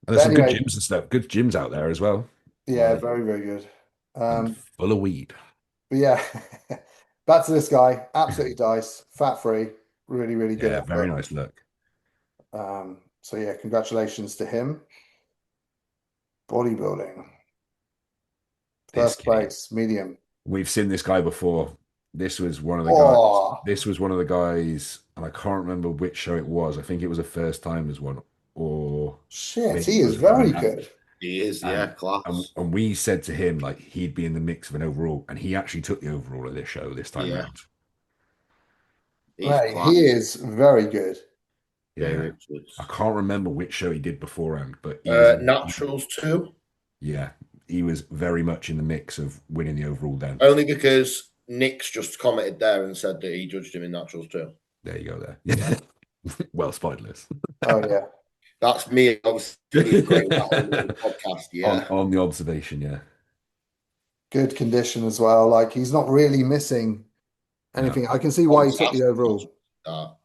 And there's But some good anyway, gyms and stuff. Good gyms out there as well. yeah, Like very, very good. and full of weed. But yeah, back to this guy. Absolutely dice, fat free, really, really good Yeah, very effort. nice look. So yeah, congratulations to him. Bodybuilding, This first kid. place, medium. We've seen this guy before. This was one of the guys. Oh This was one of the guys, and I can't remember which show it was. I think it was a first timers one, or shit, maybe he it is was one of very that. good. He is, yeah, And class. we said to him like he'd be in the mix of an overall, and he actually took the overall of this show this time Yeah, round. he's Right, class. he is very good. Jay Yeah, I Richards. can't remember which show he did beforehand, but he was Naturals too, yeah, he was very much in the mix of winning the overall. Then only because Nick's just commented there and said that he judged him in naturals too. there you go. There, yeah, well spotted, Liz. Oh yeah, That's me, obviously, agreeing that on the podcast. Yeah, On the observation, yeah. good condition as well. Like he's not really missing No. anything. I can see why he took the fantastic. overall.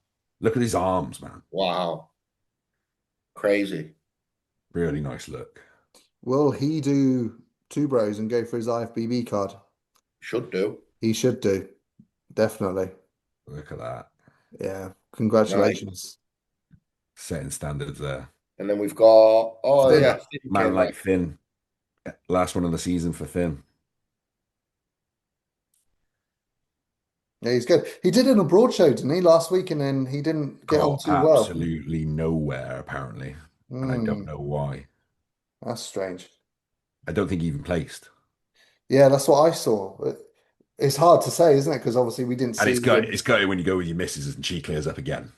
Look at his arms, man. Wow, crazy. Really nice look. Will he do two bros and go for his IFBB card? Should do. He should do. Definitely. Look at that. Yeah. Nice. Congratulations. Setting standards there. And then we've got Finn. yeah, Finn Man came like back. Finn. Last one of the season for Finn. Yeah, he's good. He did an abroad show, didn't he, last week, and then he didn't get on Got too well. absolutely nowhere, apparently. And I don't know why. That's strange. I don't think he even placed. Yeah, that's what I saw. It's hard to say, isn't it? Because obviously we didn't And see him. it's gutted when you go with your missus and she clears up again.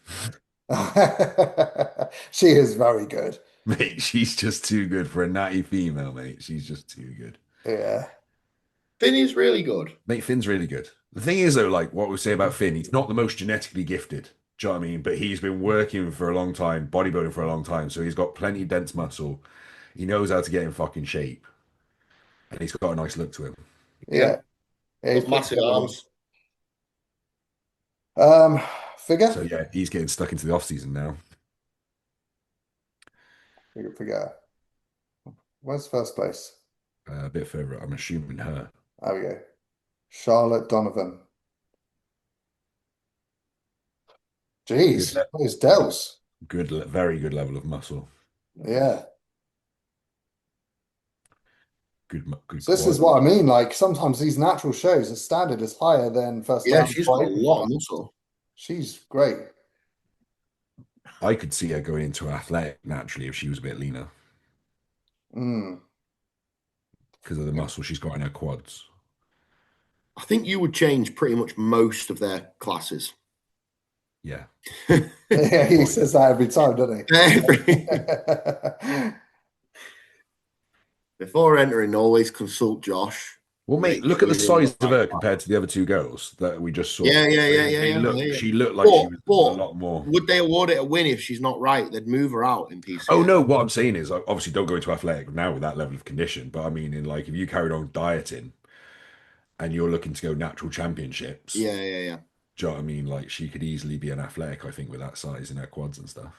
She is very good. Mate, she's just too good for a natty female, mate. She's just too good. Yeah. Finn is really good. Mate, Finn's really good. The thing is, though, like what we say about Finn, he's not the most genetically gifted. Do you know what I mean? But he's been working for a long time, bodybuilding for a long time. So he's got plenty of dense muscle. He knows how to get in fucking shape. And he's got a nice look to him. Yeah. Yeah, he's Got massive pretty arms. good. Figure? So yeah, he's getting stuck into the off season now. Figure. Where's first place? A bit further, I'm assuming her. There we go. Charlotte Donovan. Jeez, Good, those delts. very good level of muscle. Yeah. Good So this is quality. what I mean. Like sometimes these natural shows, the standard is higher than first Yeah, time she's got a fight. lot of muscle. She's great. I could see her going into athletic naturally if she was a bit leaner Mm. because of the muscle she's got in her quads. I think you would change pretty much most of their classes. Yeah. Yeah, he Oh, says that every time, doesn't he? Before entering, always consult Josh. well, mate, Make look at sure the you're in the size of right her class. compared to the other two girls that we just saw. Yeah. She looked like she was a But lot more. would they award it a win if she's not right? They'd move her out in Oh PCA. no, what I'm saying is like, obviously don't go into athletic now with that level of condition. But I mean, in like if you carried on dieting and you're looking to go natural championships, Yeah. do you know what I mean? Like she could easily be an athletic, I think, with that size in her quads and stuff.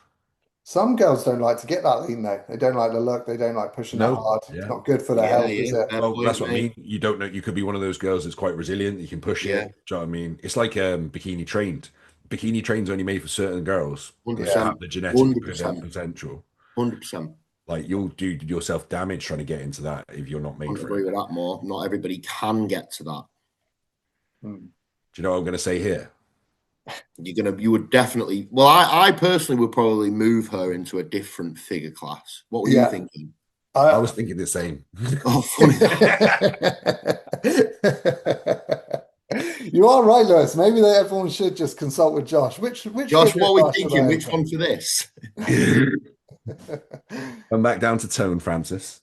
Some girls don't like to get that lean though. They don't like the look. They don't like pushing that No, hard. It's yeah. not good for their Yeah, health, is yeah. it? Fair Well, that's point, what I mate. mean. You don't know. You could be one of those girls that's quite resilient. You can push Yeah, it. Do you know what I mean? It's like bikini trained. Bikini train's only made for certain girls that Yeah. 100%. have the genetic 100%. potential. 100%. Like you'll do yourself damage trying to get into that if you're not made Couldn't for agree it. with that more. Not everybody can get to that. Mm. Do you know what I'm going to say here? You would definitely. Well, I personally would probably move her into a different figure class. What were you Yeah. thinking? I I, was thinking the same. Oh, funny. You are right, Lewis. Maybe everyone should just consult with Josh. Which Josh, figure what are we class should thinking? I Which enter? one for this? I'm back down to tone, Francis.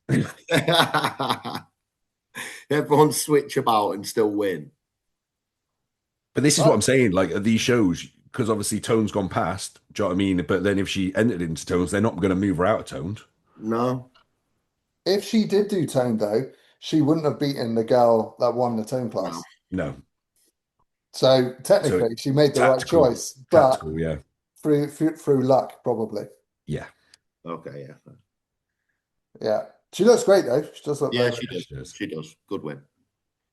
Everyone switch about and still win. But this is what Right. I'm saying. Like at these shows, because obviously Tone's gone past. Do you know what I mean? But then if she entered into Tones, they're not going to move her out of Toned. No. If she did do tone though, she wouldn't have beaten the girl that won the tone No. class. No. So So technically, she made the right tactical, choice, but tactical. Yeah. through luck, probably. Yeah. Okay, yeah. Yeah. She looks great though. She does look Yeah, very, she very does. She does. She does. Good win.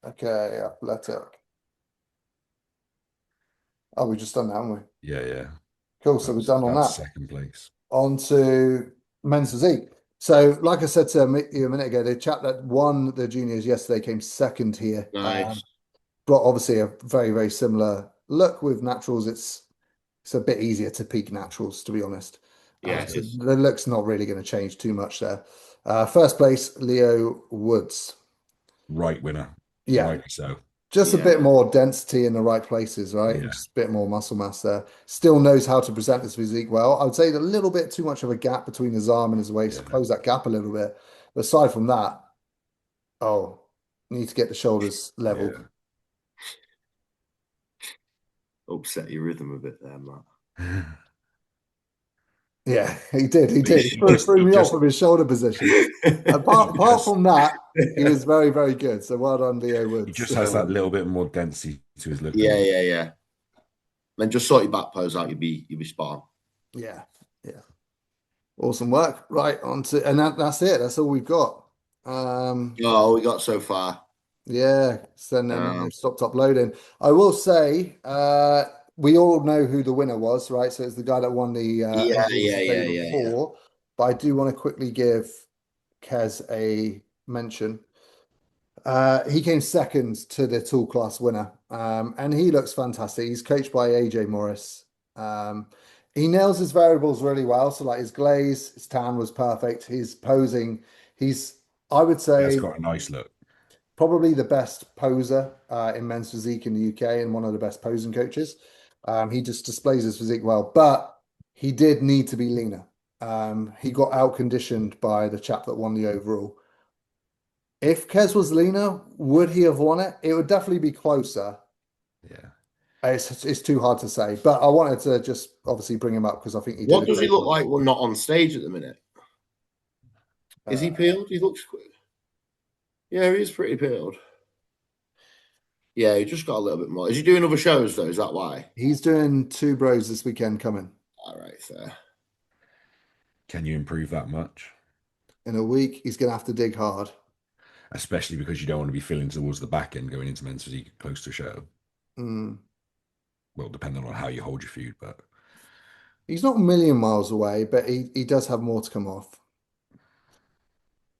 okay. Athletic. Oh, we just done that, haven't we? Yeah. Cool. So we're done on That's that. second place. On to men's physique. So, like I said to you a minute ago, the chap that won the juniors yesterday came second here. Nice. But obviously a very, very similar look with naturals. It's a bit easier to peak naturals, to be honest. Yeah, it So is. the look's not really going to change too much there. First place, Leo Woods. Right winner. Yeah, Rightly so. just a Yeah. bit more density in the right places, right? Yeah. Just a bit more muscle mass there. Still knows how to present his physique well. I would say a little bit too much of a gap between his arm and his waist. Yeah. Close that gap a little bit. But aside from that, oh, need to get the shoulders leveled. Yeah. Upset your rhythm a bit there, Matt. Yeah, he did. He did. He Threw me just- off with his shoulder position. Apart from that, he was very, very good. So well done, Leo He Woods. just has that little bit more density to his look. Yeah. Then just sort your back pose out, you'd be spot on. Yeah. Awesome work. Right, on to that's it. That's all we've got. Oh, we got so far. Yeah, so then they've stopped uploading. I will say, we all know who the winner was, right? So it's the guy that won the Yeah. before. But I do want to quickly give Kez a mention. He came second to the tool class winner, and he looks fantastic. He's coached by AJ Morris. He nails his variables really well. So like his glaze, his tan was perfect. His posing, I would That's say, got a nice look. probably the best poser in men's physique in the UK and one of the best posing coaches. He just displays his physique well, but he did need to be leaner. He got out conditioned by the chap that won the overall. If Kez was leaner, would he have won it? It would definitely be closer. Yeah. It's too hard to say, but I wanted to just obviously bring him up because I think he did. What does he look like when not on stage at the minute? Is he peeled? He looks quick. Yeah, he is pretty peeled. Yeah, he just got a little bit more. Is he doing other shows though? Is that why? He's doing 2 bros this weekend coming. All right, fair. Can you improve that much? In a week, he's going to have to dig hard. Especially because you don't want to be feeling towards the back end going into men's physique close to a show. Well, depending on how you hold your food, but he's not a million miles away, but he does have more to come off.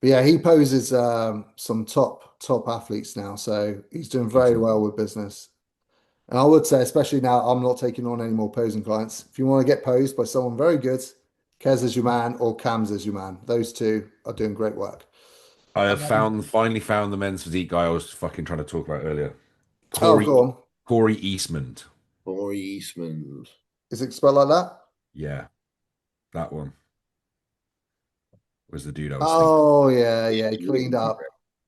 But yeah, he poses some top athletes now, so he's doing very well with business. And I would say, especially now, I'm not taking on any more posing clients. If you want to get posed by someone very good, Kez is your man or Cams is your man. Those two are doing great work. I have Um, finally found the men's physique guy I was fucking trying to talk about earlier. oh, Corey go on. Corey Eastman. Corey Eastman. Is it spelled like that? Yeah, that one was the dude I was thinking. Oh, yeah, yeah. He Really cleaned good. up.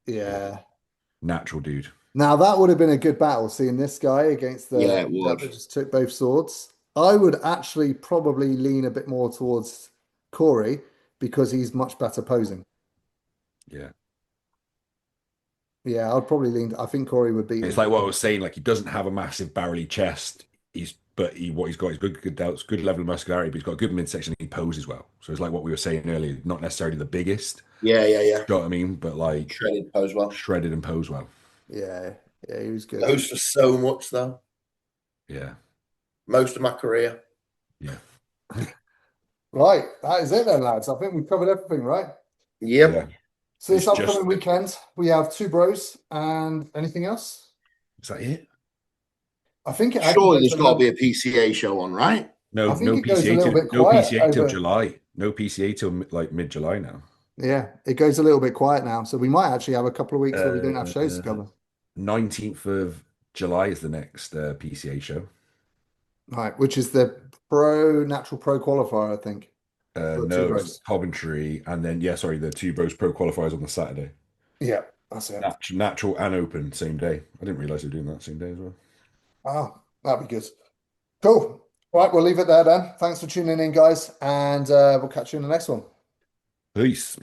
Yeah, Yeah. natural dude. Now that would have been a good battle, seeing this guy against Yeah, the it that would. just took both swords. I would actually probably lean a bit more towards Corey because he's much better posing. Yeah. Yeah, I'd probably lean. I think Corey would beat It's him. like what I was saying. Like he doesn't have a massive barrely chest. What he's got is good delts, good level of muscularity, but he's got a good midsection. And he poses well. So it's like what we were saying earlier. Not necessarily the biggest. Yeah, yeah, yeah. You know what I mean? But like Shredded pose well. shredded and pose well. Yeah, yeah, he was good. Goes for so much though. Yeah. Most of my career. Yeah. Right, that is it then, lads. I think we've covered everything, right? Yeah. Yep. So this It's just upcoming weekend, we have two bros and anything else? is that it? I think it actually Surely goes there's a got to be little. a PCA show on, right? I No, think no it goes a PCA little till bit quiet over. July. No PCA till like mid July now. Yeah, it goes a little bit quiet now. So we might actually have a couple of weeks where we don't have shows to Uh, cover. 19th of July is the next PCA show. Right, which is the natural pro qualifier, I think, for the two No, it's bros. Coventry, and then yeah, sorry, the two Bros Pro qualifiers on the Saturday. Yeah, that's it. Natural and open same day. I didn't realize they were doing that same day as well. Oh, that'd be good. Cool. Right, we'll leave it there then. Thanks for tuning in, guys, and we'll catch you in the next one. Peace.